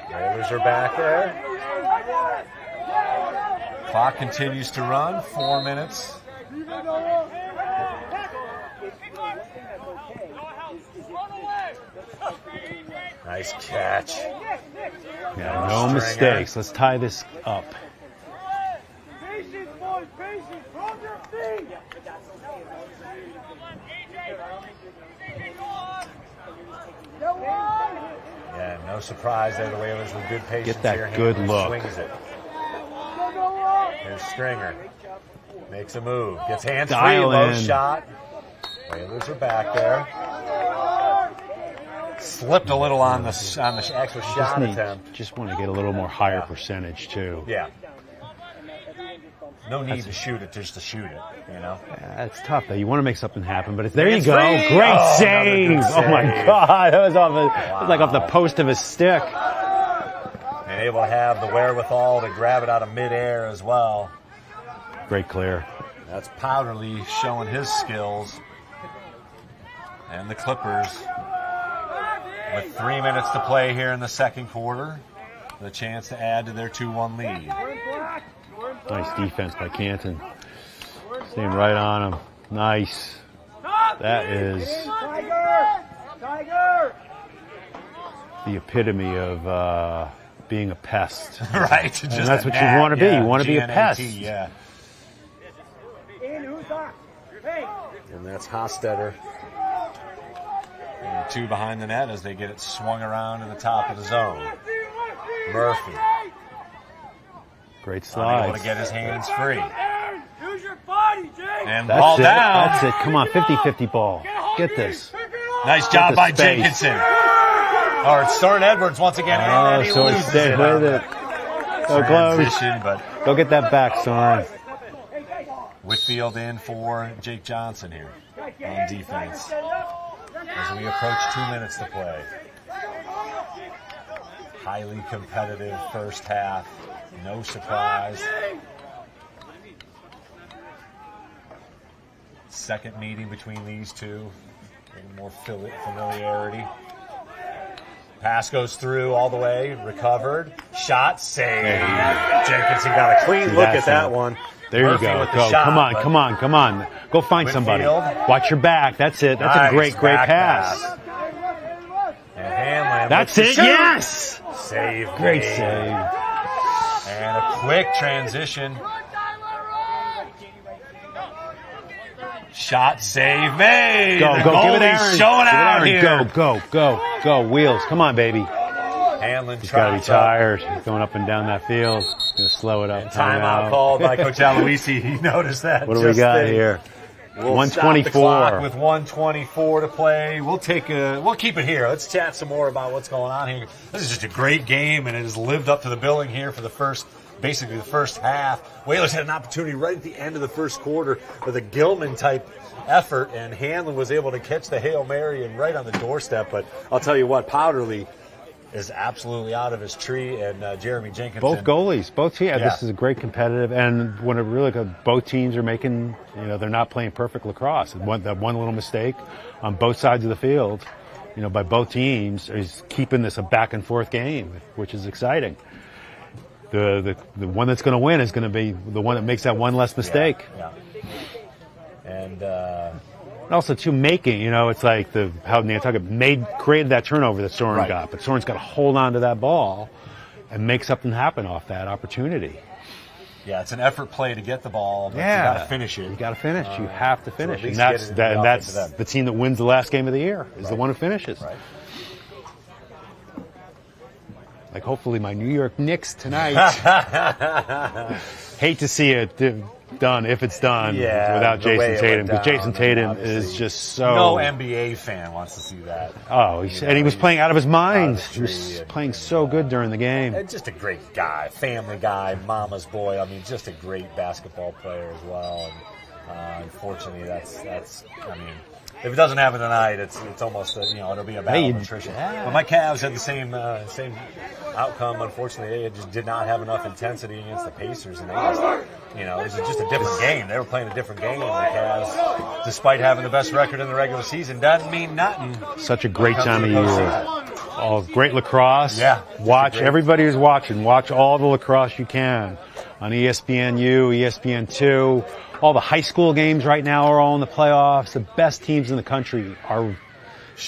Whalers are back there. Clock continues to run, 4 minutes. Nice catch. Yeah, no mistakes. Let's tie this up. Patience, boys, patience. Hold your feet. Yeah, no surprise there. The Whalers with good patience. Get that here. good Hanlon look. Swings it. Here's Stringer. Makes a move. Gets hands free. Dial Low in. shot. Whalers are back there. Slipped a little on the actual shot attempt. Just want to get a little more higher percentage too. Yeah. No need to shoot it just to shoot it, you know? Yeah, it's tough though. You want to make something happen, but it's there. Hands you go. free. Great Oh, save. another good Oh my save. God, that was off. It was like off the post of his stick. And able to have the wherewithal to grab it out of midair as well. Great clear. That's Powderly showing his skills. And the Clippers, with 3 minutes to play here in the second quarter, the chance to add to their 2-1 lead. Nice defense by Canton. Staying right on him. Nice. That is Tiger! the epitome of being a pest. Right. And that's what you want to be. You want to be a pest. Yeah. In, who's that? Hey! And that's Hostetter. And 2 behind the net as they get it swung around in the top of the zone. Murphy. Great Unable to slides. get his hands free. Use your body, Jake! And That's ball it. down. That's it. Come on, 50-50 ball. Get this. Nice job the by space. Jenkinson. Or it's Soren Edwards once again. And he So he loses stayed it with on it. the So close. transition, but Go get that back, Soren. Whitfield in for Jake Johnson here on defense as we approach 2 minutes to play. Highly competitive first half. No surprise. Second meeting between these two. A little more familiarity. Pass goes through all the way. Recovered. Shot. Save. Jenkinson got a clean look at that one. There Murphy you go. with the Go. shot, Come on, but come on. Go find somebody. Whitfield. Watch your back. That's it. That's Nice a great back pass. And Hanlon. That's with it. the shoot. Yes. Save. Great made. save. And a quick transition. Shot, save, made. Go, The go. Give it goalie's Aaron. showing Give it out Aaron. here. Go. Wheels. Come on, baby. Hanlon He's got to be trots up. tired. He's going up and down that field. He's going to slow it up. And timeout called by Coach Aloisi. He noticed that. What do we just got then. here? We'll stop the 124. clock with 124 to play. We'll keep it here. Let's chat some more about what's going on here. This is just a great game, and it has lived up to the billing here for basically the first half. Whalers had an opportunity right at the end of the first quarter with a Gilman type effort, and Hanlon was able to catch the Hail Mary and right on the doorstep. But I'll tell you what, Powderly is absolutely out of his tree, and Jeremy Jenkinson. Both goalies, both teams. Yeah. This is a great competitive, and when it really both teams are making, they're not playing perfect lacrosse. That one little mistake on both sides of the field, by both teams is keeping this a back and forth game, which is exciting. The one that's going to win is going to be the one that makes that one less mistake. Yeah. And also, too, making, it's like how Nantucket created that turnover that Soren got, but Soren's got to hold on to that ball and make something happen off that opportunity. Yeah, it's an effort play to get the ball, but you got to finish it. You got to finish. You have to finish, at and least that's the team that wins the last game of the year is the one who finishes. Right. Like hopefully my New York Knicks tonight. Hate to see it done if it's done without Jason Tatum, because Jason Tatum is just so. No NBA fan wants to see that. Oh, he was playing out of his mind. He was playing so good during the game. And just a great guy, family guy, mama's boy. I mean, just a great basketball player as well. And unfortunately, that's. I mean, if it doesn't happen tonight, it's almost it'll be a battle of attrition. But my Cavs had the same outcome. Unfortunately, they just did not have enough intensity against the Pacers, and they just, it was just a different game. They were playing a different game. And the Cavs, despite having the best record in the regular season, doesn't mean nothing. Such a great time of year. Oh, great lacrosse. Yeah. Watch everybody who's watching. Watch all the lacrosse you can on ESPNU, ESPN2. All the high school games right now are all in the playoffs. The best teams in the country are. You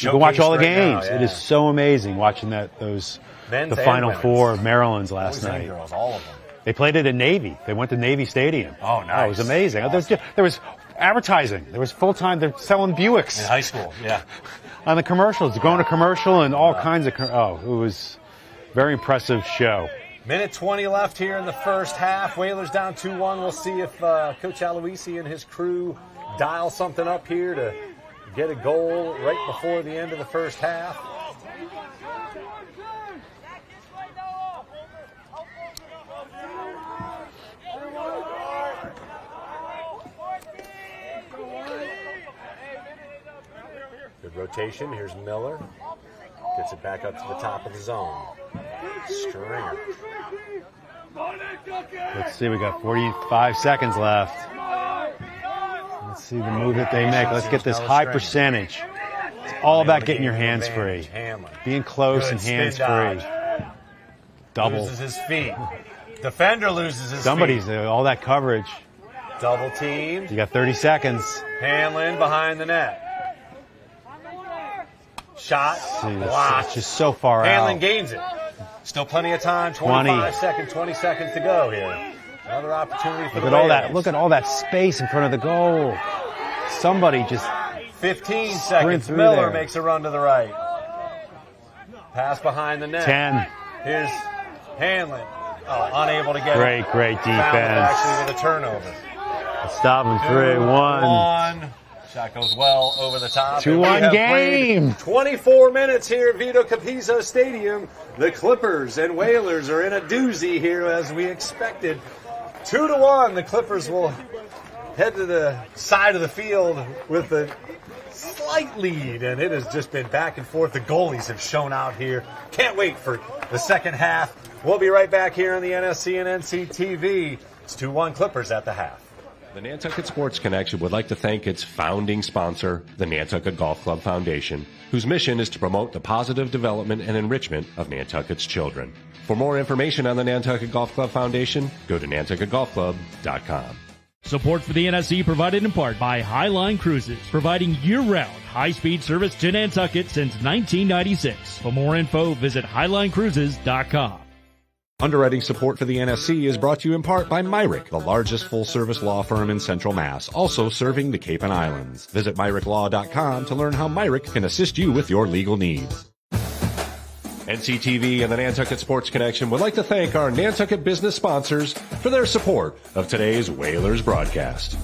can watch all the games. It is so amazing watching those the Final Four of Maryland's last night. Girls, all of them. They played it at Navy. They went to Navy Stadium. Oh, nice. Oh, it was amazing. Awesome. There was advertising. There was full-time. They're selling Buicks. In high school, yeah. On the commercials. Going to commercial and all kinds of. It was a very impressive show. Minute 20 left here in the first half. Whalers down 2-1. We'll see if Coach Aloisi and his crew dial something up here to get a goal right before the end of the first half. Good rotation. Here's Miller. Gets it back up to the top of the zone. Stringer. Let's see, we got 45 seconds left. Let's see the move that they make. Let's get this high percentage. It's all about getting your hands free. Being close and hands free. Double. Loses his feet. Defender loses his Somebody's feet. all that coverage. Double teamed. You got 30 seconds. Hanlon behind the net. Shot. Blocked. It's just so far out. Hanlon gains it. Still plenty of time. 20 seconds to go here. Another opportunity for the Whalers. Look at all that space in front of the goal. Somebody just 15 seconds. Miller makes a run to the right. Pass behind the net. 10. Here's Hanlon. Oh, unable to get it. Great defense. Actually with a turnover. Stop him. 3-1. Shot goes well over the top. 2-1 game. 24 minutes here at Vito Capizzo Stadium. The Clippers and Whalers are in a doozy here as we expected. 2-1. The Clippers will head to the side of the field with a slight lead, and it has just been back and forth. The goalies have shown out here. Can't wait for the second half. We'll be right back here on the NSC and NCTV. It's 2-1 Clippers at the half. The Nantucket Sports Connection would like to thank its founding sponsor, the Nantucket Golf Club Foundation, whose mission is to promote the positive development and enrichment of Nantucket's children. For more information on the Nantucket Golf Club Foundation, go to nantucketgolfclub.com. Support for the NSC provided in part by Highline Cruises, providing year-round high-speed service to Nantucket since 1996. For more info, visit highlinecruises.com. Underwriting support for the NSC is brought to you in part by Myrick, the largest full-service law firm in Central Mass, also serving the Cape and Islands. Visit MyrickLaw.com to learn how Myrick can assist you with your legal needs. NCTV and the Nantucket Sports Connection would like to thank our Nantucket business sponsors for their support of today's Whalers broadcast.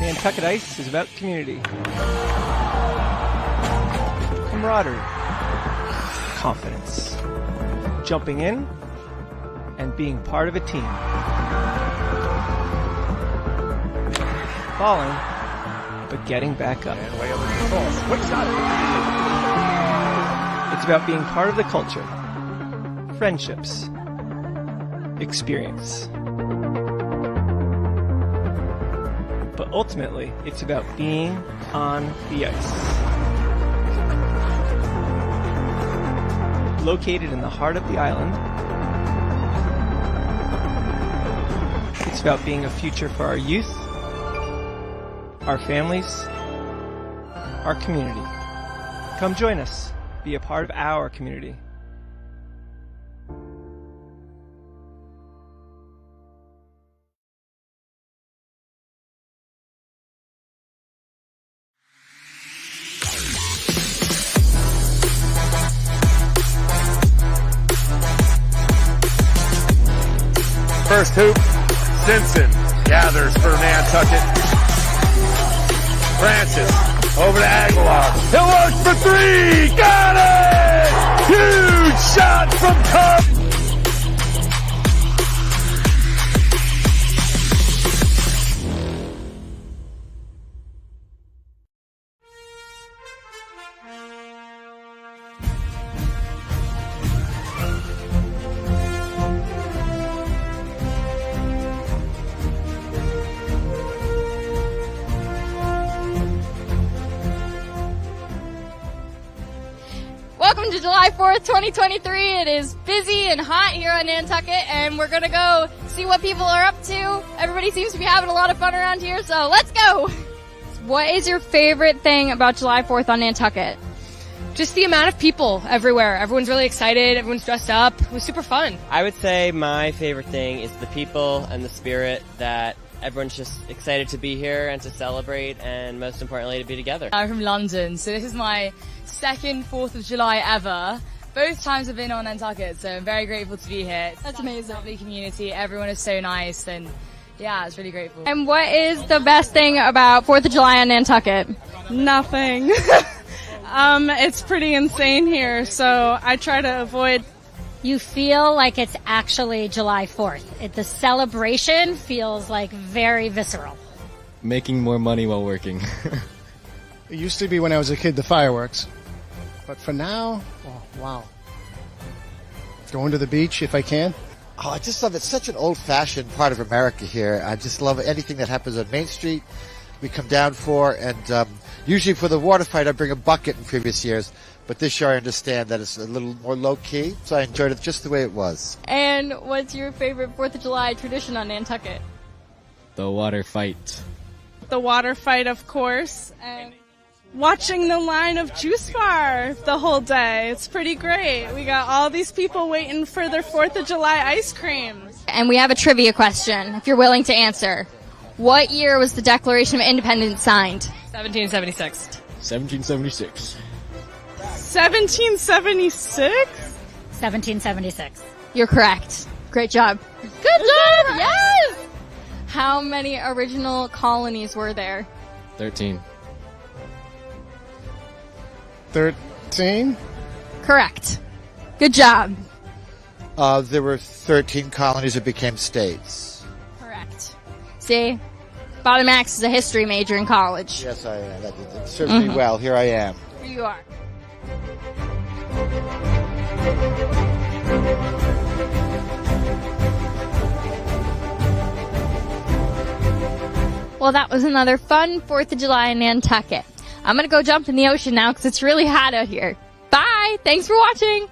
Nantucket Ice is about community. Camaraderie. Confidence. Jumping in and being part of a team. Falling, but getting back up. And way over control. Quick shot. It's about being part of the culture. Friendships. Experience. But ultimately, it's about being on the ice. Located in the heart of the island, it's about being a future for our youth, our families, our community. Come join us. Be a part of our community. First hoop, Simpson gathers for Nantucket. Francis over to Aguilar. He'll look for three. Got it! Huge shot from Cup. Welcome to July 4th, 2023. It is busy and hot here on Nantucket, and we're going to go see what people are up to. Everybody seems to be having a lot of fun around here, so let's go. What is your favorite thing about July 4th on Nantucket? Just the amount of people everywhere. Everyone's really excited. Everyone's dressed up. It was super fun. I would say my favorite thing is the people and the spirit that everyone's just excited to be here and to celebrate, and most importantly, to be together. I'm from London, so this is my second 4th of July ever. Both times I've been on Nantucket, so I'm very grateful to be here. That's amazing. Lovely community. Everyone is so nice, and yeah, it's really grateful. And what is the best thing about 4th of July on Nantucket? Nothing. It's pretty insane here, so I try to avoid. You feel like it's actually July 4th. The celebration feels like very visceral. Making more money while working. It used to be when I was a kid, the fireworks. But for now, oh, wow. Going to the beach if I can. Oh, I just love it. It's such an old-fashioned part of America here. I just love anything that happens on Main Street. We come down for, and usually for the water fight, I bring a bucket in previous years. But this year I understand that it's a little more low-key, so I enjoyed it just the way it was. And what's your favorite 4th of July tradition on Nantucket? The water fight. The water fight, of course. And watching the line of Juice Bar the whole day. It's pretty great. We got all these people waiting for their 4th of July ice cream. And we have a trivia question, if you're willing to answer. What year was the Declaration of Independence signed? 1776. 1776. 1776? 1776. You're correct. Great job. Good job! Yes! How many original colonies were there? 13. 13? Correct. Good job. There were 13 colonies that became states. Correct. See? Bottom Axe is a history major in college. Yes, I am. That serves me well. Here I am. Here you are. Well, that was another fun 4th of July in Nantucket. I'm going to go jump in the ocean now because it's really hot out here. Bye! Thanks for watching!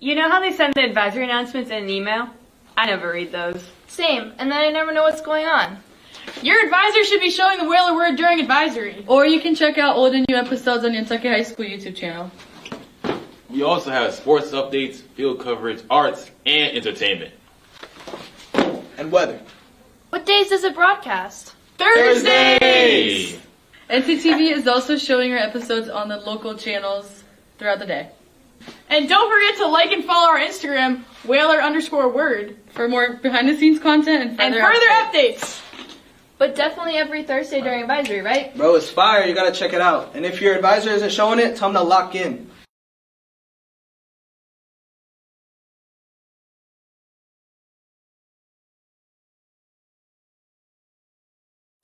You know how they send the advisory announcements in an email? I never read those. Same, and then I never know what's going on. Your advisor should be showing the whaler word during advisory. Or you can check out old and new episodes on Nantucket High School YouTube channel. We also have sports updates, field coverage, arts, and entertainment. And weather. What days does it broadcast? Thursdays! NCTV is also showing our episodes on the local channels throughout the day. And don't forget to like and follow our Instagram, Whaler_word, for more behind-the-scenes content and further updates. But definitely every Thursday during advisory, right? Bro, it's fire. You gotta check it out. And if your advisor isn't showing it, tell them to lock in.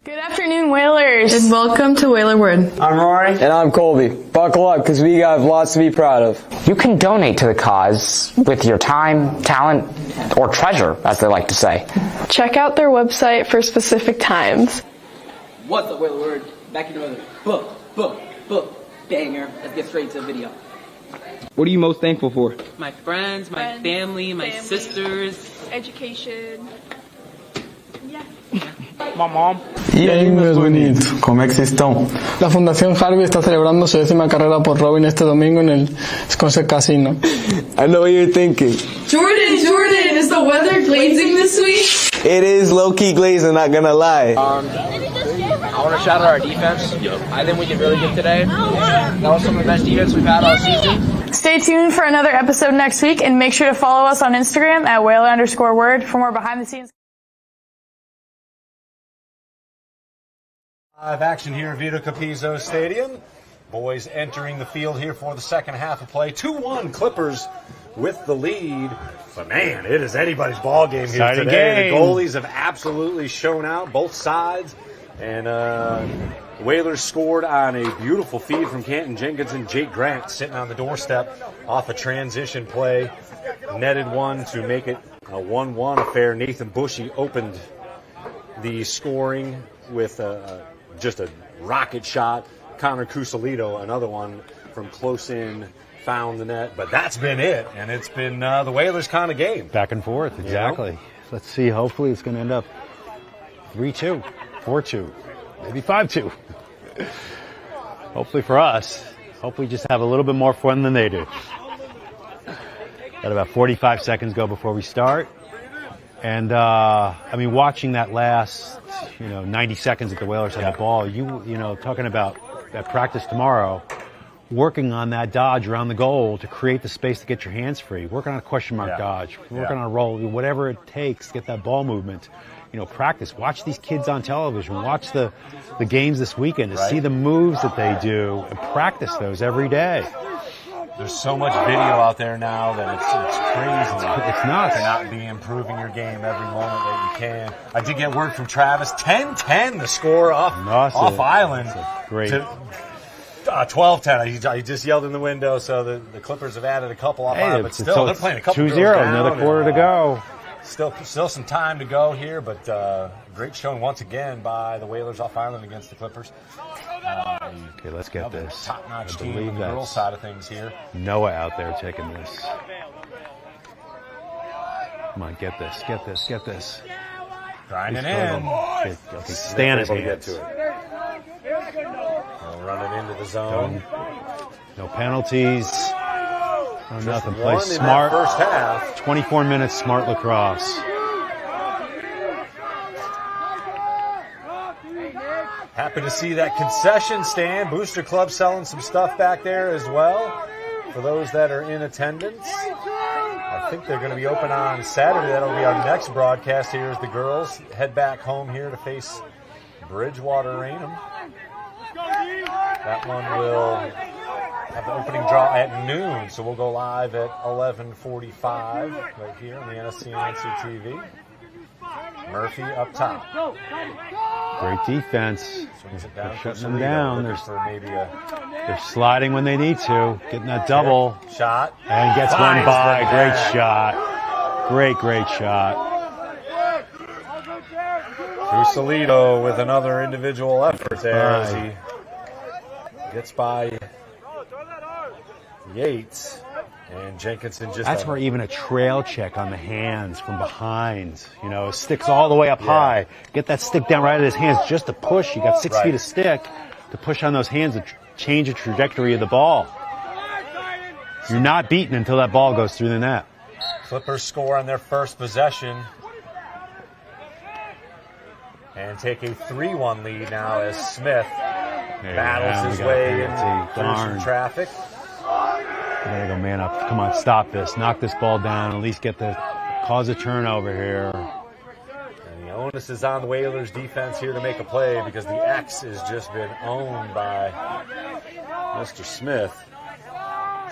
Good afternoon, Whalers, and welcome to Whaler Word. I'm Rory. And I'm Colby. Buckle up, because we got lots to be proud of. You can donate to the cause with your time, talent, or treasure, as they like to say. Check out their website for specific times. What's up, Whaler Word? Back in another book, banger. Let's get straight to the video. What are you most thankful for? My friends, my family, my sisters. Education. My mom. E aí, meus bonitos, como é que vocês estão? La Fundación Harvey está celebrando su 10ª carrera por Robin este domingo en el Scotia Casino. I know what you're thinking. Jordan, is the weather glazing this week? It is low-key glazing, not gonna lie. I want to shout out our defense. I think we did really good today. That was some of the best defense we've had all season. Stay tuned for another episode next week, and make sure to follow us on Instagram at Whaler_word for more behind-the-scenes. Live action here at Vito Capizzo Stadium. Boys entering the field here for the second half of play. 2-1 Clippers with the lead. But man, it is anybody's ball game here Exciting today. game. The goalies have absolutely shown out, both sides. And Whalers scored on a beautiful feed from Canton Jenkinson. Jake Grant sitting on the doorstep off a transition play. Netted one to make it a 1-1 affair. Nathan Bushy opened the scoring with just a rocket shot. Connor Cusolito, another one from close in, found the net. But that's been it, and it's been the Whalers kind of game. Back and forth, exactly. You know? Let's see. Hopefully it's going to end up 3-2, 4-2, maybe 5-2. Hopefully for us. Hopefully just have a little bit more fun than they do. Got about 45 seconds go before we start. And, I mean, watching that last, 90 seconds that the Whalers had the ball, talking about at practice tomorrow, working on that dodge around the goal to create the space to get your hands free, working on a question mark dodge, working on a roll, whatever it takes to get that ball movement. Practice. Watch these kids on television. Watch the games this weekend to see the moves that they do and practice those every day. There's so much video out there now that it's crazy. It's nuts. To not be improving your game every moment that you can. I did get word from Travis. 10-10 the score off island. Great. 12-10. He just yelled in the window, so the Clippers have added a couple off island, but still they're playing a couple 2-0, another quarter to go. Still some time to go here, but great showing once again by the Whalers off island against the Clippers. Okay, let's get this. Top-notch team on the girls' side of things here. Noah out there taking this. Come on, get this. Grinding in. Okay, stay on his hands. Get to it. We'll run it into the zone. No penalties. No nothing. Play One smart. In that first half. 24 minutes smart lacrosse. Happy to see that concession stand. Booster Club selling some stuff back there as well for those that are in attendance. I think they're going to be open on Saturday. That'll be our next broadcast here as the girls head back home here to face Bridgewater Raynham. That one will have the opening draw at noon, so we'll go live at 11:45 right here on the NSC and NCTV. Murphy up top. Great defense. They're shutting them down. They're sliding when they need to. Getting that double. Shot. And gets one by. Great shot. Great shot. Cusolito with another individual effort there as he gets by Yates. And Jenkinson just... That's where even a trail check on the hands from behind, sticks all the way up high. Get that stick down right at his hands just to push. You got 6 feet of stick to push on those hands to change the trajectory of the ball. You're not beaten until that ball goes through the net. Clippers score on their first possession. and take a 3-1 lead now as Smith battles his way through some traffic. We gotta go man up. Come on, stop this. Knock this ball down. At least cause a turnover here. And the onus is on the Whalers defense here to make a play because the X has just been owned by Mr. Smith,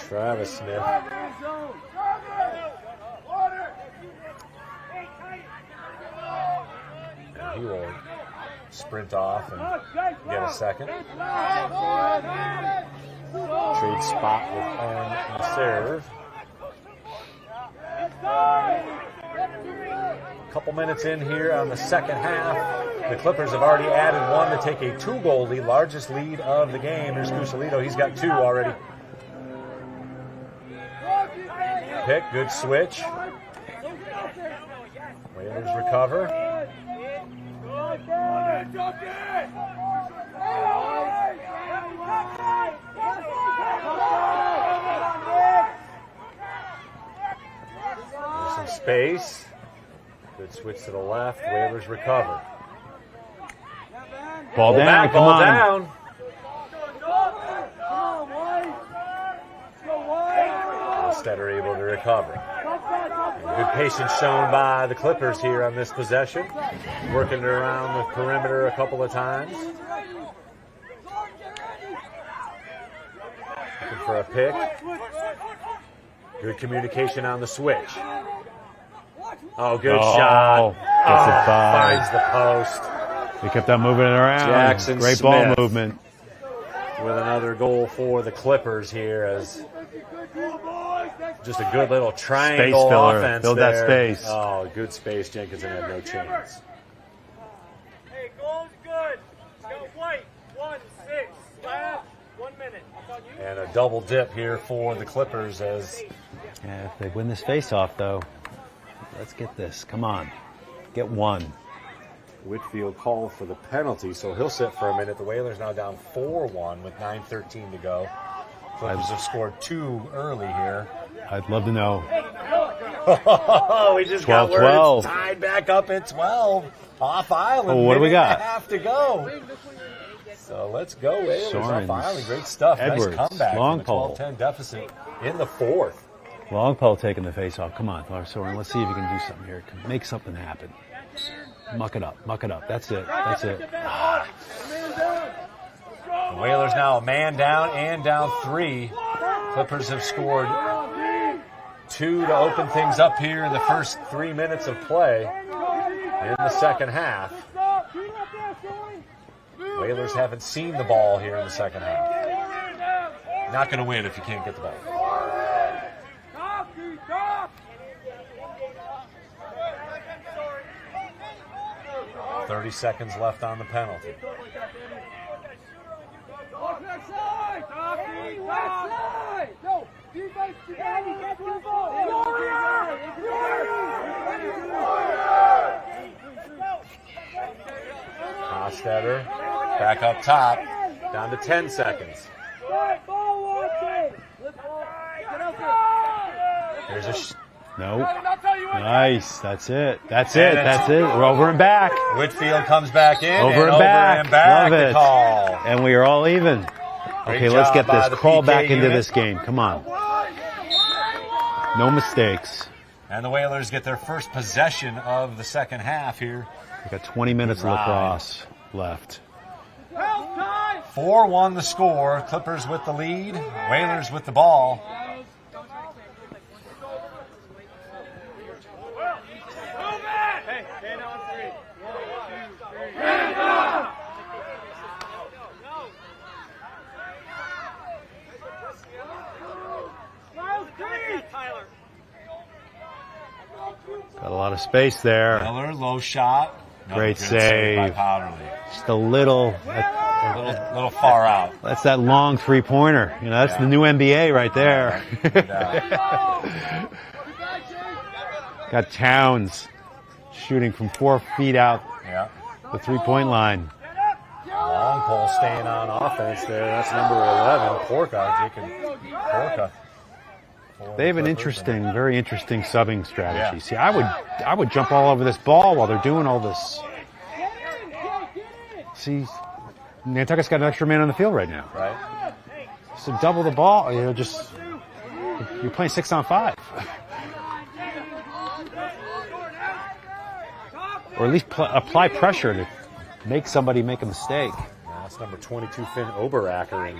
Travis Smith. And he will sprint off and get a second. Trade spot with home and serve. A couple minutes in here on the second half. The Clippers have already added one to take a 2-goal lead, largest lead of the game. Here's Cusalito. He's got 2 already. Pick, good switch. Whalers recover. There's some space. Good switch to the left. Whalers recover. Ball down, come on. Down. Instead are able to recover. And good patience shown by the Clippers here on this possession. Working it around the perimeter a couple of times. Looking for a pick. Good communication on the switch. Oh, good shot. Finds the post. They kept on moving it around. Jackson Great Smith ball movement. with another goal for the Clippers here as just a good little triangle space filler. offense Build there. that space. Oh, good space. Jenkinson had no chance. Hey, goal's good. Got white. 1-6. Last 1 minute. And a double dip here for the Clippers as... Yeah, if they win this face-off, though, let's get this. Come on. Get one. Whitfield called for the penalty, so he'll sit for a minute. The Whalers now down 4-1 with 9:13 to go. Clippers have scored 2 early here. I'd love to know. We just got word 12-12. it's tied back up at 12. Off island. Oh, what do we got? Half to go. So let's go, Whalers. Sorens. Off island. Great stuff. Edwards. Nice comeback. Long from pole. the 12-10 deficit in the 4th. Long taking the face-off. Come on, Soren. Let's see if you can do something here. Make something happen. Muck it up. Muck it up. That's it. That's it. The Whalers now a man down and down 3. Clippers have scored 2 to open things up here in the first 3 minutes of play in the second half. Whalers haven't seen the ball here in the second half. Not going to win if you can't get the ball. 30 seconds left on the penalty. Hostetter back up top, down to 10 seconds. There's a No. Nice. That's it. That's it. That's it. We're over and back. Whitfield comes back in. Over and back. And back. Love it. The call. And we are all even. Okay, let's get this. Crawl back into this game. Come on. No mistakes. And the Whalers get their first possession of the second half here. We got 20 minutes of lacrosse left. 4-1 the score. Clippers with the lead. Whalers with the ball. Got a lot of space there. Miller, low shot. Great Good save. by Powderly. Just a little far out. That's that long three-pointer. You know, that's the new NBA right there. Got Towns shooting from 4 feet out the three-point line. Long pole staying on offense there. That's number 11, Porka. Jacob Porka. They have an interesting, very interesting subbing strategy. See, I would jump all over this ball while they're doing all this see, Nantucket's got an extra man on the field right now. Right. So double the ball, you're playing 6-on-5. Or at least apply pressure to make somebody make a mistake. That's number 22, Finn Oberacker, and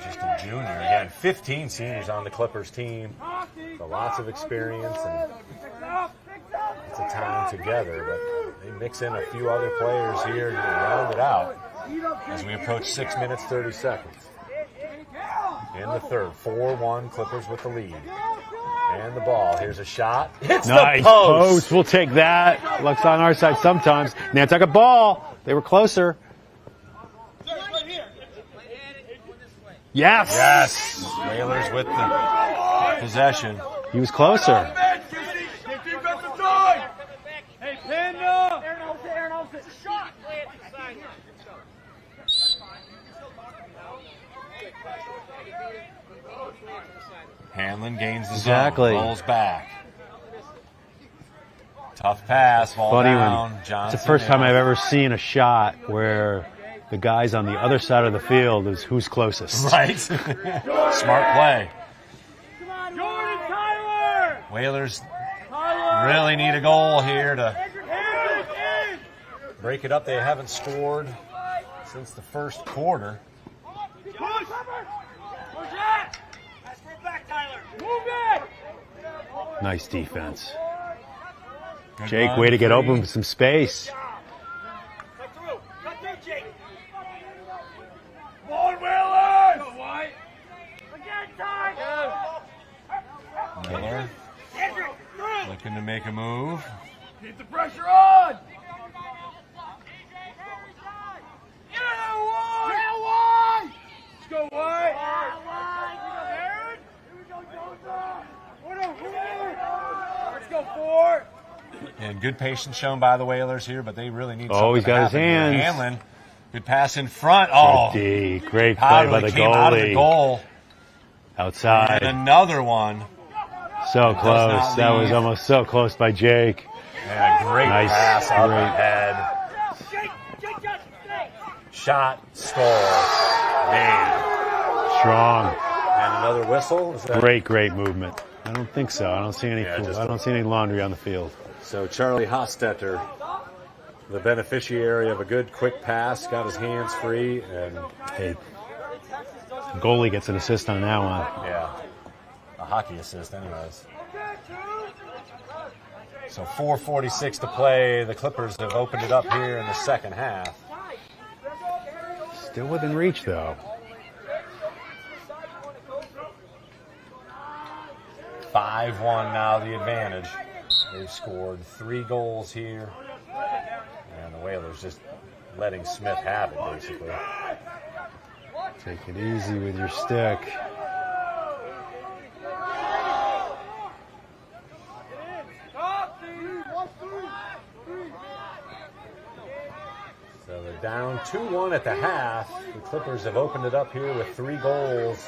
just a junior. Again, 15 seniors on the Clippers team. So lots of experience, and it's a time together. But they mix in a few other players here to round it out as we approach 6 minutes, 30 seconds. In the third, 4-1, Clippers with the lead. And the ball. Here's a shot. It's nice the post. We'll take that. Luck's on our side sometimes. Nantucket ball. They were closer. Yes. Yes. Whalers with the possession. He was closer. Hey, Panda! Aaron Nauset. Shot. Hanlon gains the Exactly. zone, rolls back. Tough pass, ball Funny down. when Johnson it's the first time in. I've ever seen a shot where the guys on the other side of the field is who's closest. Right. Smart play. Jordan Tyler! Whalers really need a goal here to break it up. They haven't scored since the first quarter. Nice defense. Good Jake, run, way to get free. open with some space. Cut through, Jake. Come on, Whalers! Go, White. Again, time! Miller looking to make a move. Keep the pressure on! Yeah, White! Let's go, White! Let's go, 4! And good patience shown by the Whalers here, but they really need Oh, something he's to got his happen here. hands. Hanlon, good pass in front. Oh, D. Great play Powder by the came out of the goalie. goal. Outside. And another one. So It does close. not That was leave. almost so close by Jake. And a great Nice. pass up Great. ahead. Shot, score. Man. Strong. And another whistle. Is that- Great movement. I don't think so. I don't see any. Yeah, just I don't see any laundry on the field. So Charlie Hostetter, the beneficiary of a good quick pass, got his hands free, and Hey, goalie gets an assist on that one. yeah, a hockey assist anyways. So 4:46 to play. The Clippers have opened it up here in the second half. Still within reach though. 5-1 now, the advantage. They've scored 3 goals here, and the Whalers just letting Smith have it, basically. Take it easy with your stick. So they're down 2-1 at the half. The Clippers have opened it up here with 3 goals.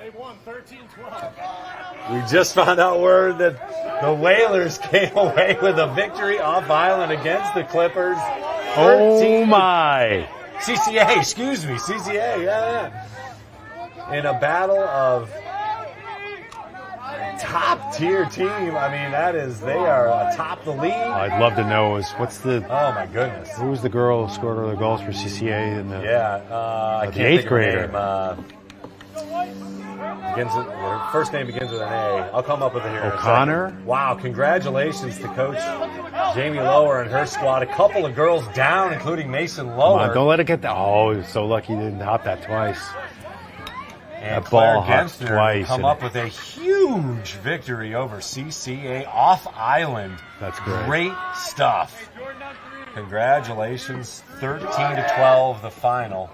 They won 13-12. We just found out word that the Whalers came away with a victory off island against the Clippers. Oh my! CCA, excuse me, CCA, yeah. In a battle of top tier team. I mean, they are atop the league. I'd love to know what's the. Oh my goodness. Who was the girl who scored all the goals for CCA in the? I the can't eighth think of her grader. name. Her first name begins with an A. I'll come up with it here in a O'Connor? second. Wow, congratulations to Coach Jamie Lower and her squad. A couple of girls down, including Mason Come Lower. on, don't let it get that. Oh, he was so lucky he didn't hop that twice. And That Claire ball hopped Genster twice. come and up with a huge victory over CCA off island. That's great. Great stuff. Congratulations. 13-12 the final.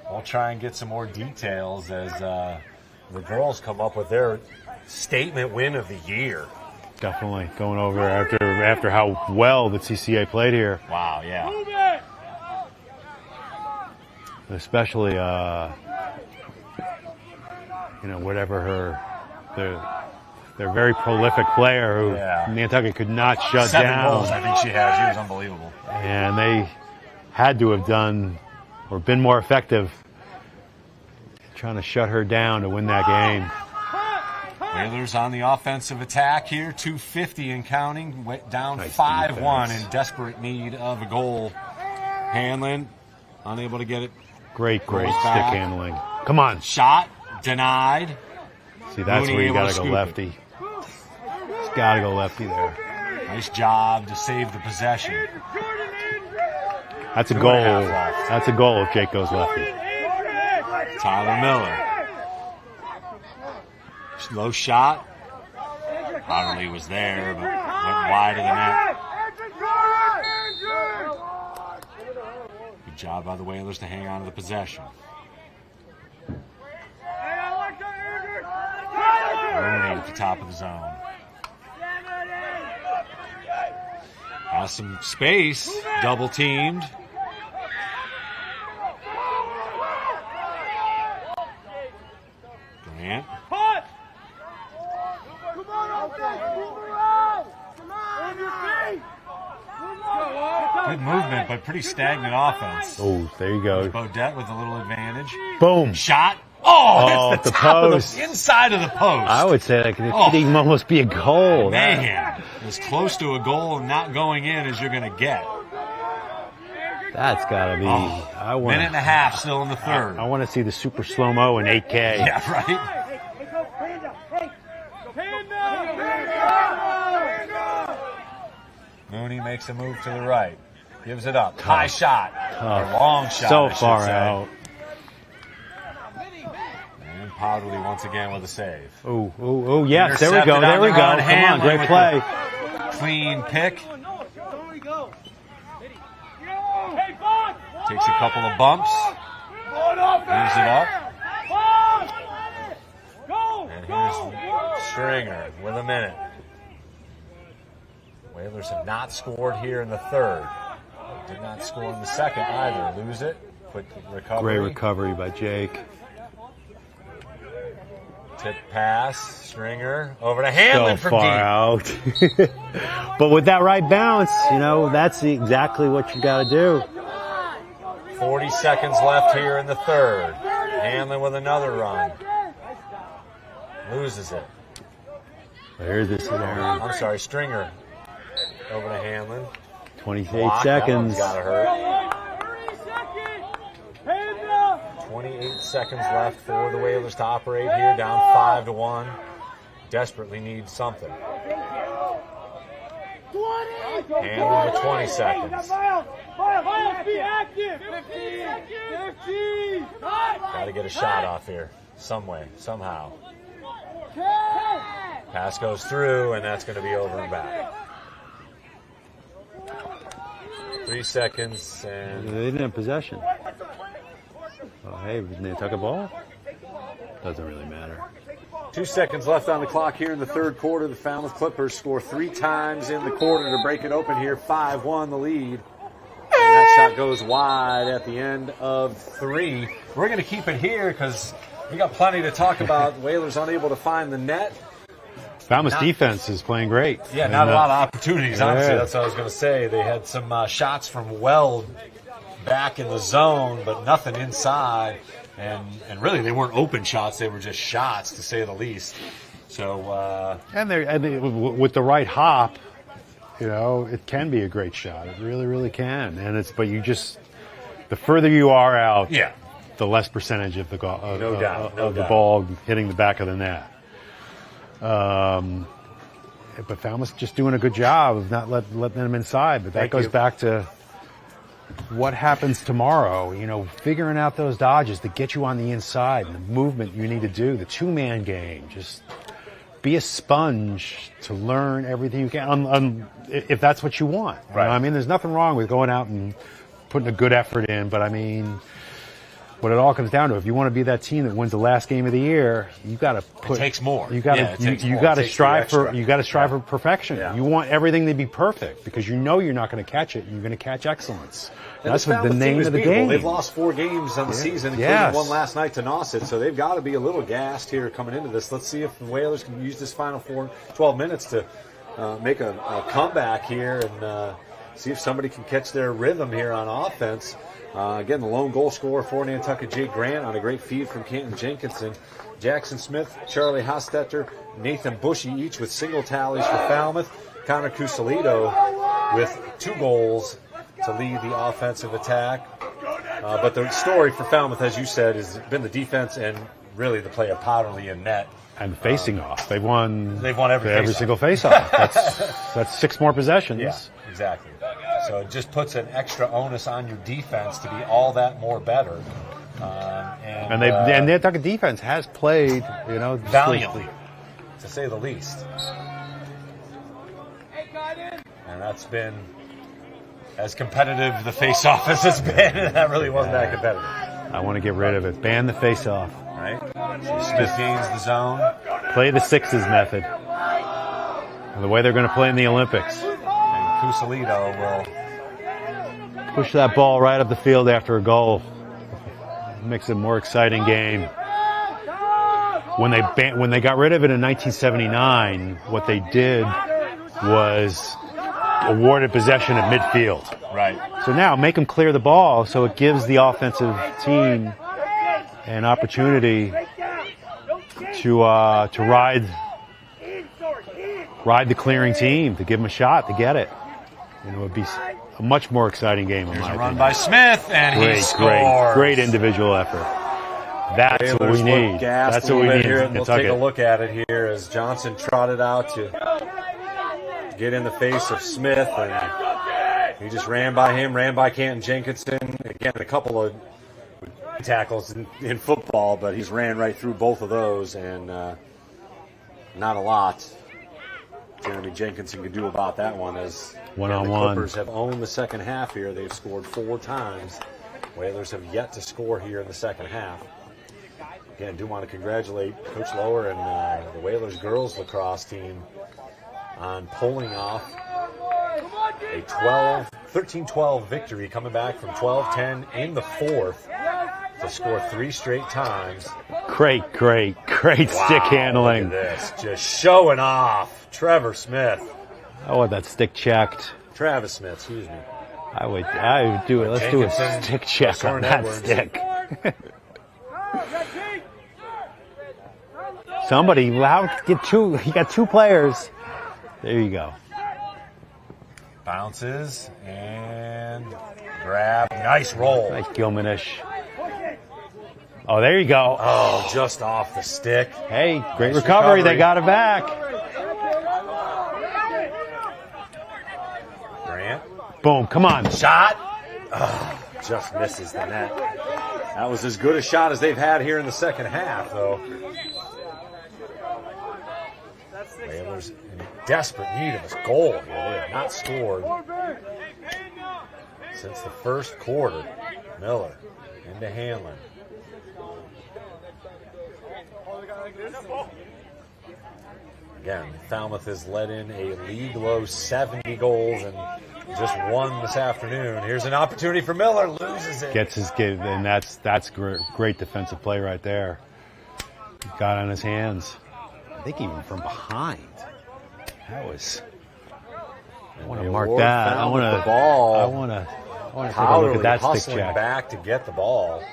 We'll try and get some more details as the girls come up with their statement win of the year. Definitely going over after how well the CCA played here. Wow, yeah. Especially, whatever the their very prolific player who Nantucket could not shut 7 down. goals, I think she had. She was unbelievable. And they had to have done or been more effective trying to shut her down to win that game. Whalers on the offensive attack here, 2:50 and counting, down 5-1 in desperate need of a goal. Hanlon, unable to get it. Great Goes stick back. handling. Come on. Shot, denied. See, that's Mooney where you able got to to go scoop lefty. It's got to go lefty there. Nice job to save the possession. That's a 2.5 goal. left. That's a goal if Jake goes lefty. Tyler Miller. Low shot. Otterly was there, but went wide of the net. Good job by the Whalers to hang on to the possession. Rooney at the top of the zone. Has some space. Double teamed. Grant. Good movement, but pretty stagnant offense. Oh, there you go. Bodette with a little advantage. Boom. Shot. Oh, hits the top post. of the inside of the post. I would say that it could even almost be a goal. Man, as close to a goal and not going in as you're going to get. That's got to be. I want minute and a half still in the third. I want to see the super slow-mo in 8K. Yeah, right. Mooney makes a move to the right. Gives it up. High shot. Or long shot. So I should far say. out. And Powderly once again with a save. Oh, yes. There we go. Intercepted There on we the go. run. Come on. Hanlon Great with play. the clean pick. Takes a couple of bumps. Leaves it up. And here's Stringer with a minute. Whalers have not scored here in the third. Did not score in the second either. Lose it. Quick recovery. Great recovery by Jake. Tip pass. Stringer over to Hanlon So from far deep. out. But with that right bounce, that's exactly what you got to do. 40 seconds left here in the third. Hanlon with another run. Loses it. There's this there. I'm sorry, Stringer. Over to Hanlon. 28 Block. seconds. That one's gotta hurt. 28 seconds left for the Whalers to operate here, down 5-1. Desperately need something. Hanlon with 20 seconds. Got to get a shot off here, some way, somehow. Pass goes through, and that's going to be over and back. 3 seconds, and They didn't have possession. Oh, hey, was Nantucket ball? Doesn't really matter. 2 seconds left on the clock here in the third quarter. The Falmouth Clippers score 3 times in the quarter to break it open here. 5-1 the lead. And that shot goes wide at the end of 3. We're going to keep it here because we got plenty to talk about. Whalers unable to find the net. Falmouth's defense is playing great. Yeah, And, not a lot of opportunities, yeah. honestly. That's what I was going to say. They had some shots from Weld back in the zone, but nothing inside. And really, they weren't open shots. They were just shots, to say the least. So And with the right hop, it can be a great shot. It really, really can. And the further you are out, the less percentage of the the ball hitting the back of the net. But Falmouth's just doing a good job of not letting them inside. But that goes back to what happens tomorrow, figuring out those dodges that get you on the inside and the movement you need to do, the two-man game. Just be a sponge to learn everything you can, if that's what you want. Right. There's nothing wrong with going out and putting a good effort in, but what it all comes down to, if you want to be that team that wins the last game of the year, you got to put. It takes more. You got to you got to strive for for perfection. Yeah. You want everything to be perfect because you know you're not going to catch it. You're going to catch excellence. And That's what the name of the beatable. game. They've lost 4 games on the season, including Yes. one last night to Nauset, so they've got to be a little gassed here coming into this. Let's see if the Whalers can use this final 12 minutes to make a comeback here and see if somebody can catch their rhythm here on offense. Again, the lone goal scorer for Nantucket, Jake Grant, on a great feed from Canton Jenkinson. Jackson Smith, Charlie Hostetter, Nathan Bushy, each with single tallies for Falmouth. Connor Cusalito with 2 goals to lead the offensive attack. But the story for Falmouth, as you said, has been the defense and really the play of Powderly in net. And facing off. They've won every single face-off. That's 6 more possessions. Yeah, exactly. So it just puts an extra onus on your defense to be all that more better. And Nantucket defense has played, valiantly, to say the least. And that's been as competitive the face-off as it's been, and that really wasn't that competitive. I want to get rid of it. Ban the face-off. Right? Smith gains the zone. Play the sixes method. And the way they're going to play in the Olympics. And Cusalito will push that ball right up the field after a goal. Makes it a more exciting game. When they got rid of it in 1979, what they did was awarded possession at midfield. Right. So now make them clear the ball so it gives the offensive team an opportunity to ride the clearing team, to give them a shot to get it. It would be a much more exciting game. There's a run by Smith, and he scores. Great individual effort. That's what we need. That's what we need. We'll take a look at it here as Johnson trotted out to get in the face of Smith, and he just ran by him, ran by Canton Jenkinson. Again, a couple of tackles in football, but he's ran right through both of those, and not a lot Jeremy Jenkinson could do about that one, as the Clippers have owned the second half here. They've scored 4 times. Whalers have yet to score here in the second half. Again, do want to congratulate Coach Lower and the Whalers girls lacrosse team on pulling off a 13-12 victory, coming back from 12-10 in the 4th to score 3 straight times. Great stick handling. Look at this, just showing off. Trevor Smith. I want that stick checked. Travis Smith, excuse me. I would do it. Let's do a stick check on that stick. Somebody, get 2. He got 2 players. There you go. Bounces and grab. Nice roll. Nice Gilman-ish. Oh, there you go. Oh, just off the stick. Hey, great recovery. They got it back. Grant. Boom, come on. Shot. Oh, just misses the net. That was as good a shot as they've had here in the second half, though. Whalers in desperate need of a goal here. They have not scored since the first quarter. Miller into Hanlon. Again, Falmouth has let in a league-low 70 goals and just won this afternoon. Here's an opportunity for Miller. Loses it. Gets his kid, and that's great defensive play right there. Got on his hands. I think even from behind. That was. I want to mark that. I want to take a look at that stick check. Back to get the ball.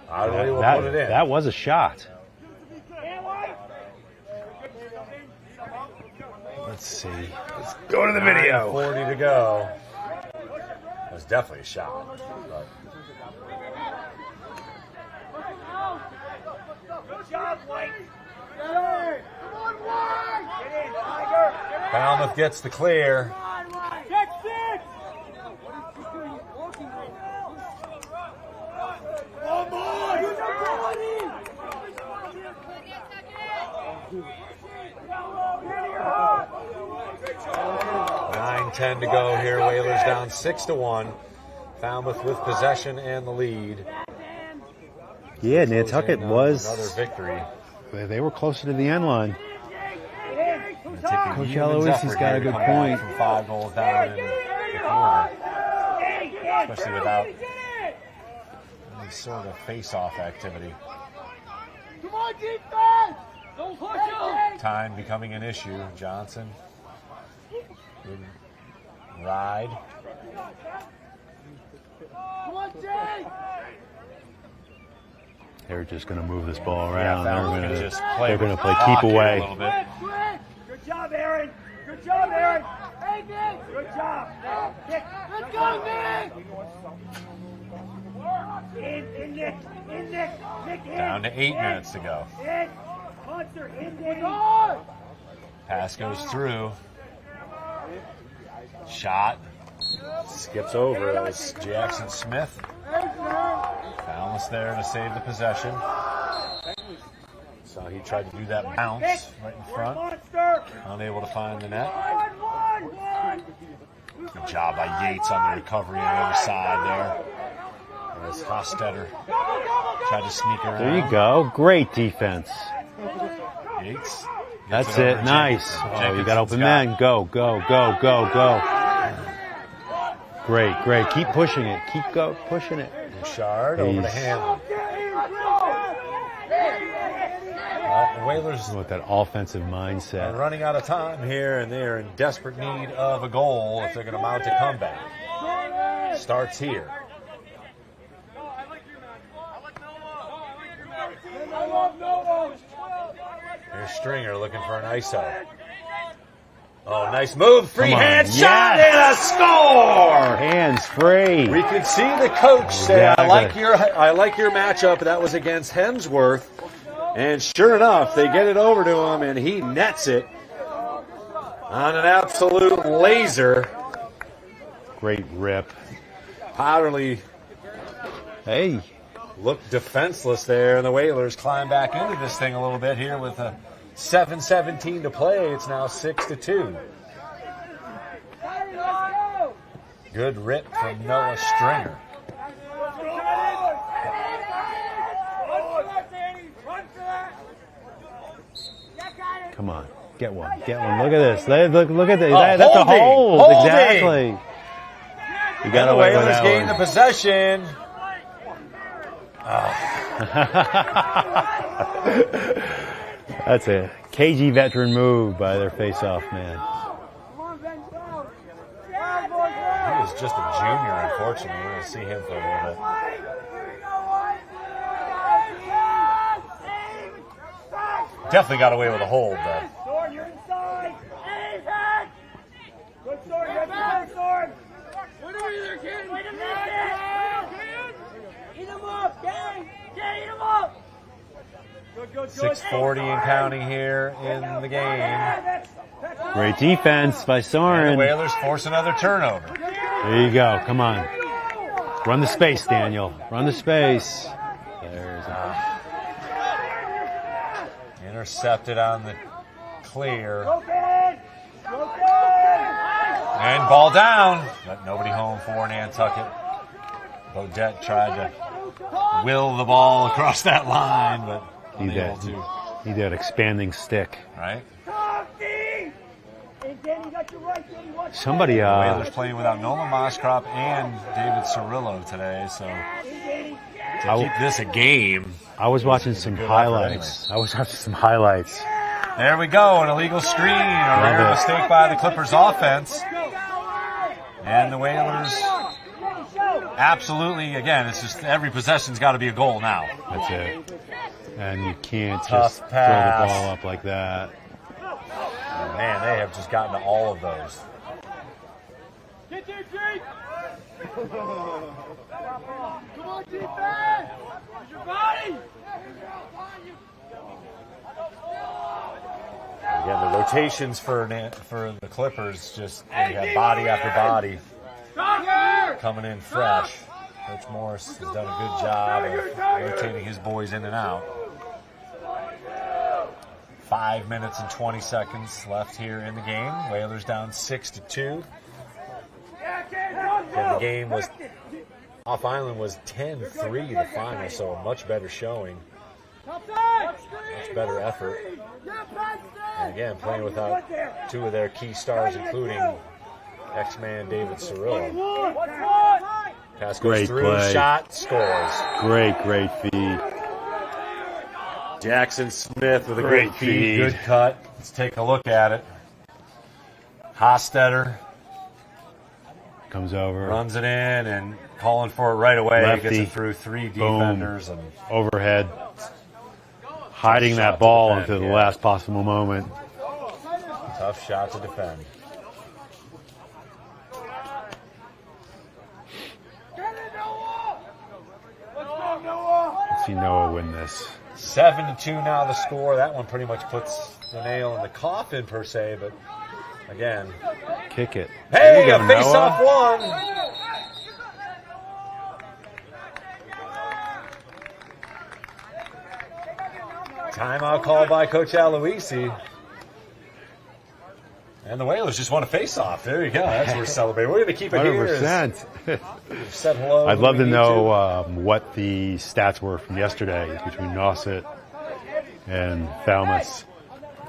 That was a shot. Let's see. Let's go to the video. 40 to go. That was definitely a shot. But. Falmouth gets the clear. 1:10 to go here. Whalers down 6-1. Falmouth with possession and the lead. Yeah, Nantucket was another victory. They were closer to the end line. Coach Aloisi's got a good point. From 5 goals down in the quarter, especially without any sort of face-off activity. Come on, defense! Don't push him! Time becoming an issue. Johnson. Good ride. Come on, Jay! They're just going to move this ball around. Yeah, they're going to play keep away. A little bit. Good job, Aaron. Good job, Aaron. Hey, Nick. Good job. Nick. Let's go, Nick. In, Nick. In, Nick. Nick, in. Down to 8 minutes to go. In. Monster, in, Nick. Pass goes through. Shot. Skips over. That was Jackson Smith. Falmouth there to save the possession. So he tried to do that bounce right in front. Unable to find the net. Good job by Yates on the recovery on the other side there. As Hostetter tried to sneak around. There you go. Great defense. Yates. That's it. Nice. Oh, you got open men. Go, go, go, go, go. Great, great. Keep pushing it. Keep pushing it. Bouchard over to Hanlon. The Whalers with that offensive mindset. Are running out of time here, and they're in desperate need of a goal if they're going to mount a comeback. Starts here. Here's Stringer looking for an ISO. Oh, nice move. Free hand shot and a score! Hands free. We could see the coach say, I like your matchup. That was against Hemsworth. And sure enough, they get it over to him, and he nets it on an absolute laser. Great rip. Powderly looked defenseless there, and the Whalers climb back into this thing a little bit here with a 7:17 to play. It's now 6-2. Good rip from Noah Stringer. Come on, get one, get one. Look at this. Look at this. That's a hold. Exactly. You got the away with Whalers that gain one. the possession. That's a cagey veteran move by their face-off man. He was just a junior, unfortunately. We're going to see him for a little bit. Definitely got away with a hold, though. Sword, you're inside. Good sword, good sword. Wait a minute, kid. Wait a minute. Eat him up, gang. Eat him up. Good. 6:40 and counting here in the game. Great defense by Soren. And the Whalers force another turnover. There you go. Come on. Run the space, Daniel. Run the space. There's intercepted on the clear. And ball down. But nobody home for Nantucket. Bodette tried to will the ball across that line, but unable to. Need that expanding stick. Right? Somebody, Whalers playing without Nolan Moskrop and David Cirillo today, so to keep this a game. I was watching some highlights. There we go, an illegal screen, a rare mistake by the Clippers offense. And the Whalers, absolutely, again, it's just every possession's got to be a goal now. That's it. And you can't Tough just pass. throw the ball up like that. Oh, man, they have just gotten to all of those. Get there, Jake. Come on, defense. Use your body. Again, the rotations for the Clippers, just they have body after body coming in fresh. Coach Morris has done a good job of rotating his boys in and out. 5 minutes and 20 seconds left here in the game. Whalers down 6-2. And the game was off island was 10-3 the final, so a much better showing, much better effort. And again, playing without two of their key stars, including X-Man David Cirillo. Pass goes Great through, play. shot, scores. Great feed. Jackson Smith with a Great great feed, feed. good cut. Let's take a look at it. Hostetter comes over, runs it in, and calling for it right away. Lefty. Gets it through three Boom. defenders. And Overhead. Hiding that ball until the last possible moment. tough shot to defend. Let's see Noah win this. 7-2 now the score. That one pretty much puts the nail in the coffin per se, but again. Kick it. Hey, There a you go, face-off Noah. one. Timeout call by Coach Aloisi. And the Whalers just won a face-off. There you go. That's what we're celebrating. We're going to keep it 100%. here. Said hello. I'd love to We need know what the stats were from yesterday between Nauset and Falmouth.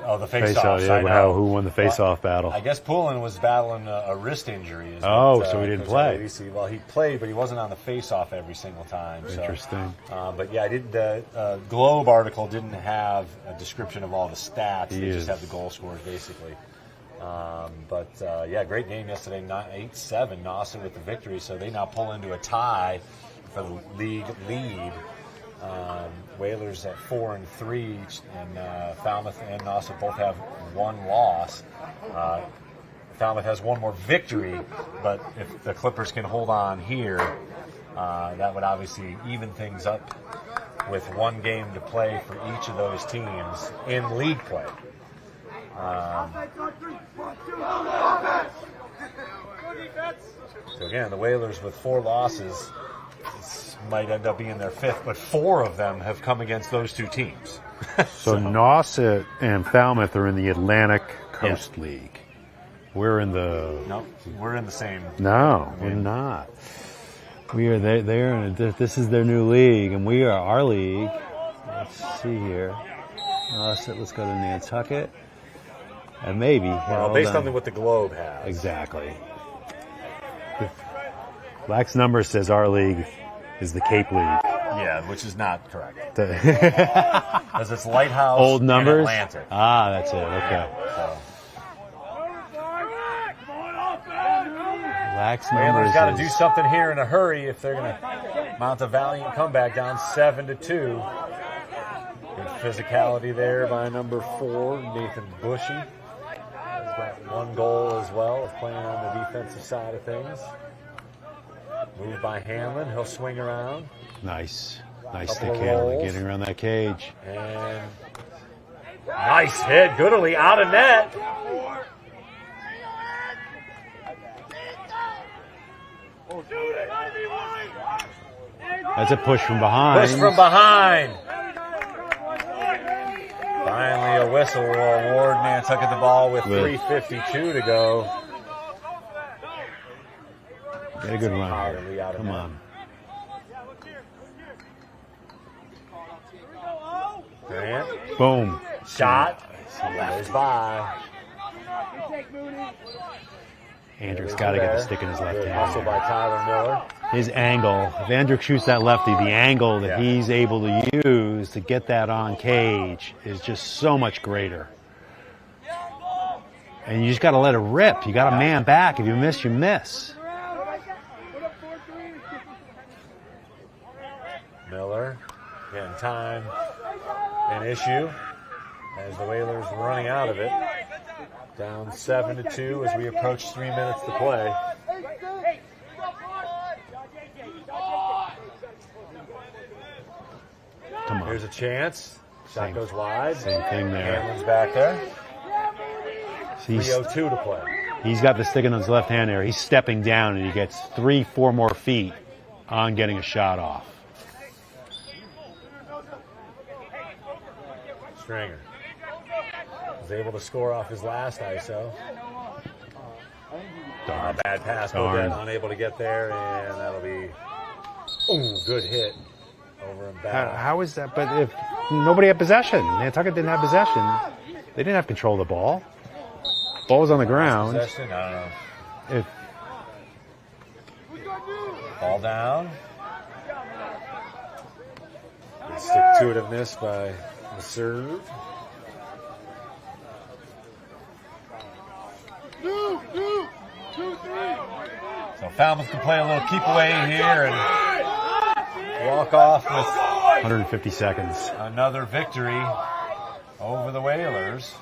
Oh, the face-offs, Yeah, I know. who won the face-off battle? I guess Poulin was battling a wrist injury. Is Oh, what, so he didn't Coach play. Aloisi- Well, he played, but he wasn't on the face-off every single time. So. Interesting. But yeah, the Globe article didn't have a description of all the stats. They just have the goal scores, basically. Yeah, great game yesterday, 8-7, Nauset with the victory. So they now pull into a tie for the league lead. Whalers at 4-3, and Falmouth and Nauset both have one loss. Falmouth has one more victory, but if the Clippers can hold on here, that would obviously even things up with one game to play for each of those teams in league play. So again, the Whalers with 4 losses might end up being their 5th, but 4 of them have come against those two teams. So Nauset and Falmouth are in the Atlantic Coast League. We're in the... No, we're in the same... No, we're not. We are this is their new league, and we are our league. Let's see here. Nauset, let's go to Nantucket. And maybe... Well, based on what the Globe has. Exactly. Black's number says our league is the Cape League. Yeah, which is not correct. Because it's Lighthouse Old numbers? and Atlantic. Ah, that's it. Okay. So. Black's number Whalers got to do something here in a hurry if they're going to mount a valiant comeback down 7-2. Good physicality there by number 4, Nathan Bushy. He's got 1 goal as well, playing on the defensive side of things. Moved by Hanlon. He'll swing around. Nice stick handling, getting around that cage. And nice hit. Goodally out of net. That's a push from behind. Push from behind. Finally, a whistle will award Nantucket the ball with 3:52 to go. Get a good run here. Come on. Grant. Boom. Shot. Goes by. Andrew's got to get the stick in his left Good hand. hustle by Tyler Miller. His angle, if Andrew shoots that lefty, the angle that he's able to use to get that on cage is just so much greater. And you just got to let it rip. You got a man back. If you miss, you miss. Miller getting time an issue as the Whalers running out of it. Down 7-2 as we approach 3 minutes to play. Come on. Here's a chance. Shot goes wide. Same thing there. Hanlon's back there. He's- 3:02 to play. He's got the stick in his left hand there. He's stepping down, and he gets 3-4 more feet on getting a shot off. Stringer was able to score off his last ISO. A bad pass. Darn. Bodette unable to get there, and that'll be good hit over and back. How is that? But if nobody had possession, Nantucket didn't have possession. They didn't have control of the ball. Ball was on the ground. Possession? I don't know. If Ball down. Stick-to-itiveness by the serve. So Falmouth can play a little keep away here and walk off with 150 seconds. Another victory over the Whalers.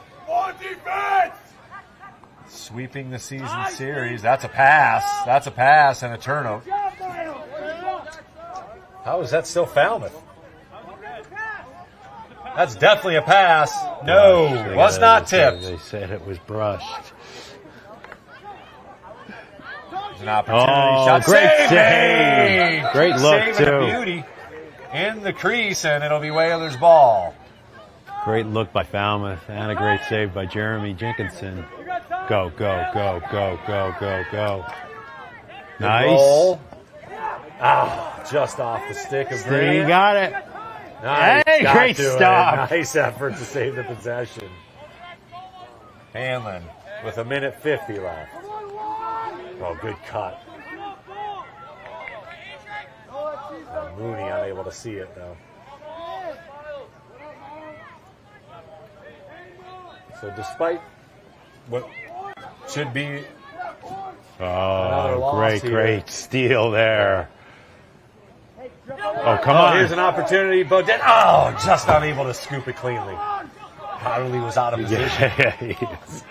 Sweeping the season series. That's a pass. That's a pass and a turnover. How is that still Falmouth? That's definitely a pass. No, was not tipped. They said it was brushed. There's an opportunity. Shot Great save. save. Great look, Save and a too. beauty in the crease, and it'll be Whalers' ball. Great look by Falmouth and a great save by Jeremy Jenkinson. Go, go, go, go, go, go, go. Good Nice. roll. Just off the stick of Grant. You got it. Nice. Hey, Got great to it. stop. Nice effort to save the possession. Hanlon with 1:50 left. Oh, good cut. Mooney unable to see it, though. So despite what should be another loss great, here. great steal there. Oh, come on. Here's an opportunity. Bodette. Oh, just unable to scoop it cleanly. Probably was out of position. Yeah, he is.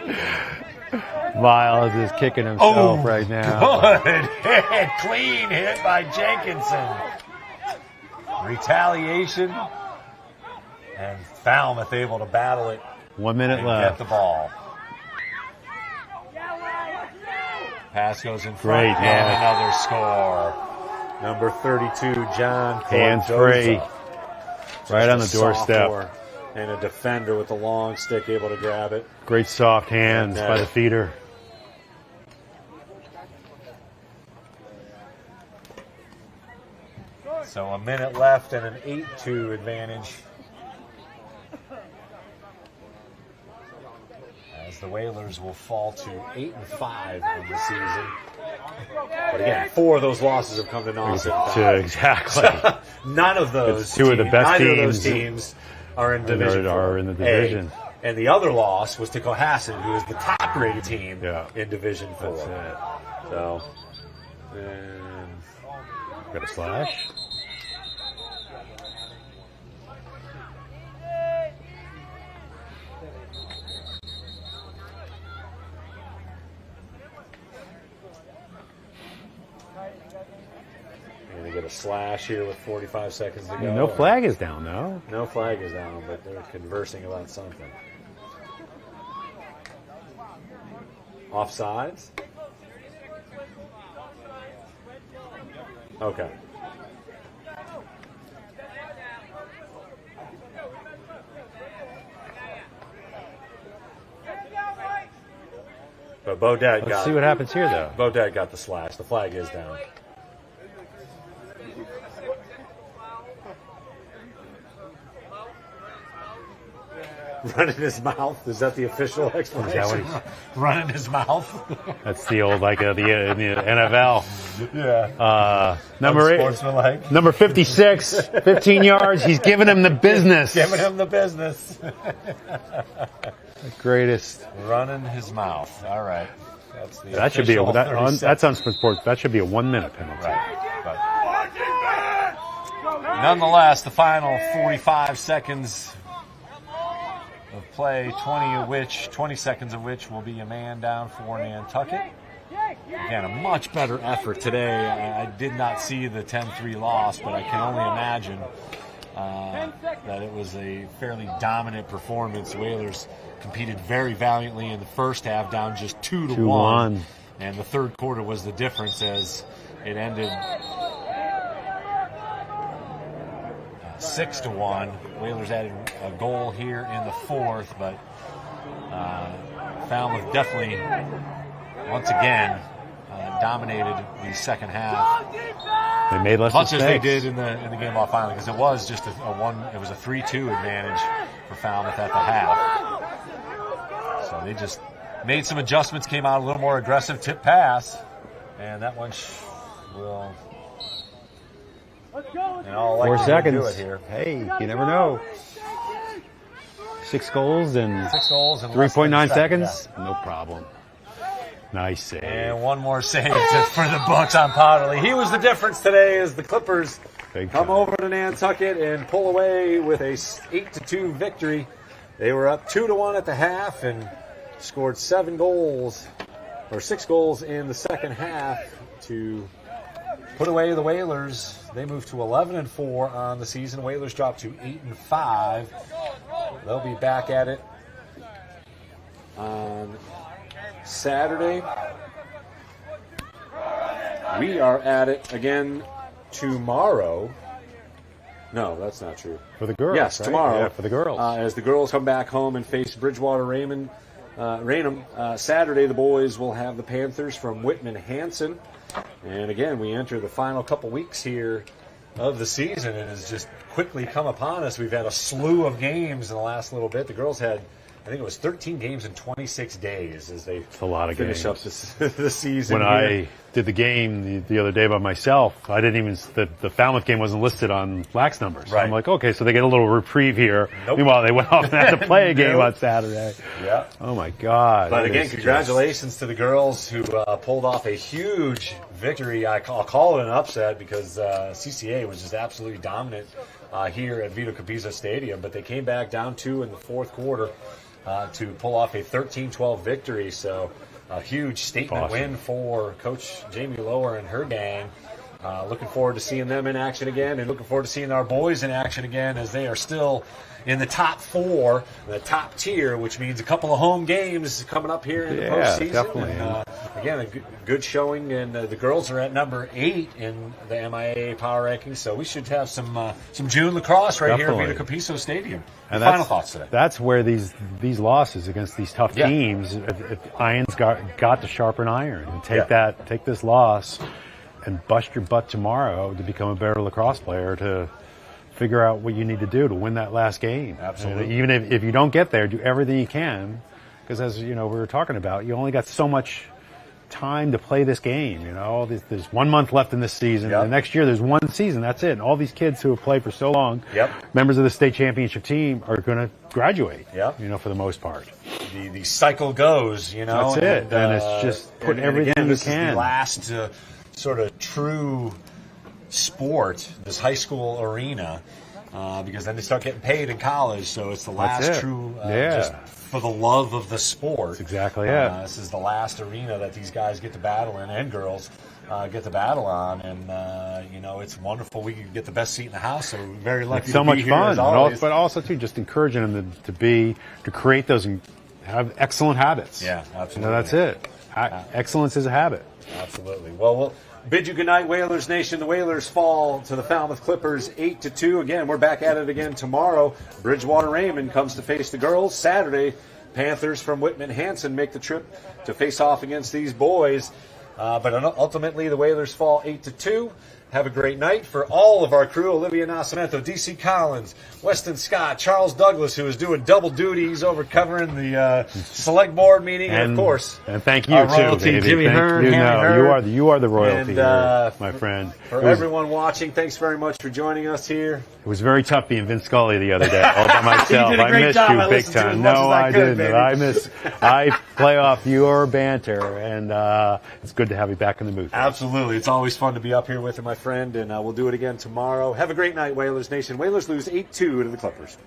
Miles is kicking himself right now. Good hit. Clean hit by Jenkinson. Retaliation. And Falmouth able to battle it. 1 minute and left. get the ball. Pass goes in front. Great and hit. another score. Number 32, John Hands free. Right on the doorstep. Sophomore and a defender with a long stick able to grab it. Great soft hands by the feeder. So a minute left and an 8-2 advantage. As the Whalers will fall to 8-5 on the season. But again, 4 of those losses have come to Nauset. Exactly. None of those It's two of the best neither teams of those teams are in Division are in the division. A. And the other loss was to Cohasset, who is the top-rated team in Division 4. That's it. So, and got a slash. They get a slash here with 45 seconds to go. No flag is down, though. No flag is down, but they're conversing about something. Offsides? Okay. But Bodette Let's see what happens here, though. Bodette got the slash. The flag is down. Running his mouth? Is that the official explanation? Running his mouth? That's the old, like, the NFL. Yeah. Number 56, 15 yards. He's giving him the business. Giving him the business. The greatest. Running his mouth. All right. That's the That should be official that's on sports. That should be a 1 minute penalty. Right. But nonetheless, the final 45 seconds of play, 20 seconds of which will be a man down for Nantucket. Again, a much better effort today. I did not see the 10-3 loss, but I can only imagine that it was a fairly dominant performance. The Whalers competed very valiantly in the first half, down just 2-1. And the third quarter was the difference as it ended 6-1. Whalers added a goal here in the fourth, but Falmouth definitely, once again, dominated the second half. They made less much as they mistakes. did in the game off Island, because it was just a 3-2 advantage for Falmouth at the half. So they just made some adjustments, came out a little more aggressive, tip pass, and that one will. And all 4 seconds. Do it here. Hey, you never know. 6 goals in less than 3.9 a second, seconds. No problem. Nice save. And one more save for the Bucks on Potterly. He was the difference today as the Clippers come over to Nantucket and pull away with a 8-2 victory. They were up 2-1 at the half and scored 6 goals in the second half to put away the Whalers. They moved to 11-4 on the season. Whalers dropped to 8-5. They'll be back at it on Saturday. We are at it again tomorrow. No, that's not true. For the girls, yes, right? tomorrow. Yeah, for the girls. As the girls come back home and face Bridgewater Raynham. Saturday, the boys will have the Panthers from Whitman-Hanson. And again, we enter the final couple weeks here of the season. It has just quickly come upon us. We've had a slew of games in the last little bit. The girls had, I think it was 13 games in 26 days as they a lot of finish games. up the season. When here. I did the game the other day by myself, I didn't even, the Falmouth game wasn't listed on Lax numbers. Right. I'm like, okay, so they get a little reprieve here. Nope. Meanwhile, they went off and had to play a game Nope. on Saturday. Yeah. Oh my God. But again, congratulations to the girls who pulled off a huge victory. I'll call it an upset because CCA was just absolutely dominant here at Vito Capizzo Stadium. But they came back down 2 in the fourth quarter to pull off a 13-12 victory. So a huge statement win for Coach Jamie Lower and her gang. Looking forward to seeing them in action again, and looking forward to seeing our boys in action again, as they are still in the top 4, the top tier, which means a couple of home games coming up here in the postseason. Definitely. And, again, a good showing, and the girls are at number 8 in the MIAA power rankings, so we should have some June lacrosse right here at Vito Capizzo Stadium. And final thoughts today. That's where these losses against these tough teams, if iron's got to sharpen iron, and take this loss and bust your butt tomorrow to become a better lacrosse player, to figure out what you need to do to win that last game. Absolutely. And even if you don't get there, do everything you can, because as you know, we were talking about, you only got so much time to play this game. You know, there's 1 month left in this season. Yep. The next year, there's one season. That's it. And all these kids who have played for so long, Yep. members of the state championship team, are going to graduate. Yep. You know, for the most part. The cycle goes. You know, that's it. And it's just put everything again, you this can. is the last sort of true sport, this high school arena, because then they start getting paid in college. So it's the last true, just for the love of the sport. That's exactly it. This is the last arena that these guys get to battle in, and girls get to battle on, and you know, it's wonderful. We can get the best seat in the house, so we're very lucky. It's so to much be here, fun, as always. but also too just encouraging them to create those and have excellent habits. Yeah, absolutely. You know, that's it. Excellence is a habit. Absolutely. Well, we'll bid you goodnight, Whalers Nation. The Whalers fall to the Falmouth Clippers 8-2. Again, we're back at it again tomorrow. Bridgewater Raymond comes to face the girls. Saturday, Panthers from Whitman-Hanson make the trip to face off against these boys. But ultimately, the Whalers fall 8-2. Have a great night. For all of our crew, Olivia Nascimento, DC Collins, Weston Scott, Charles Douglas, who is doing double duty. He's over covering the select board meeting, and of course, and thank you our too, royalty, baby. Jimmy Thank Hearn, you. Henry No, Hearn. you are the royalty, And, here, my friend. For everyone watching, thanks very much for joining us here. It was very tough being Vince Scully the other day all by myself. You did a I great missed job. I you big listened to as time. much No, as I I could, didn't. baby. I play off your banter, and it's good to have you back in the booth. Absolutely. It's always fun to be up here with you, my friend, and we'll do it again tomorrow. Have a great night, Whalers Nation. Whalers lose 8-2 to the Clippers.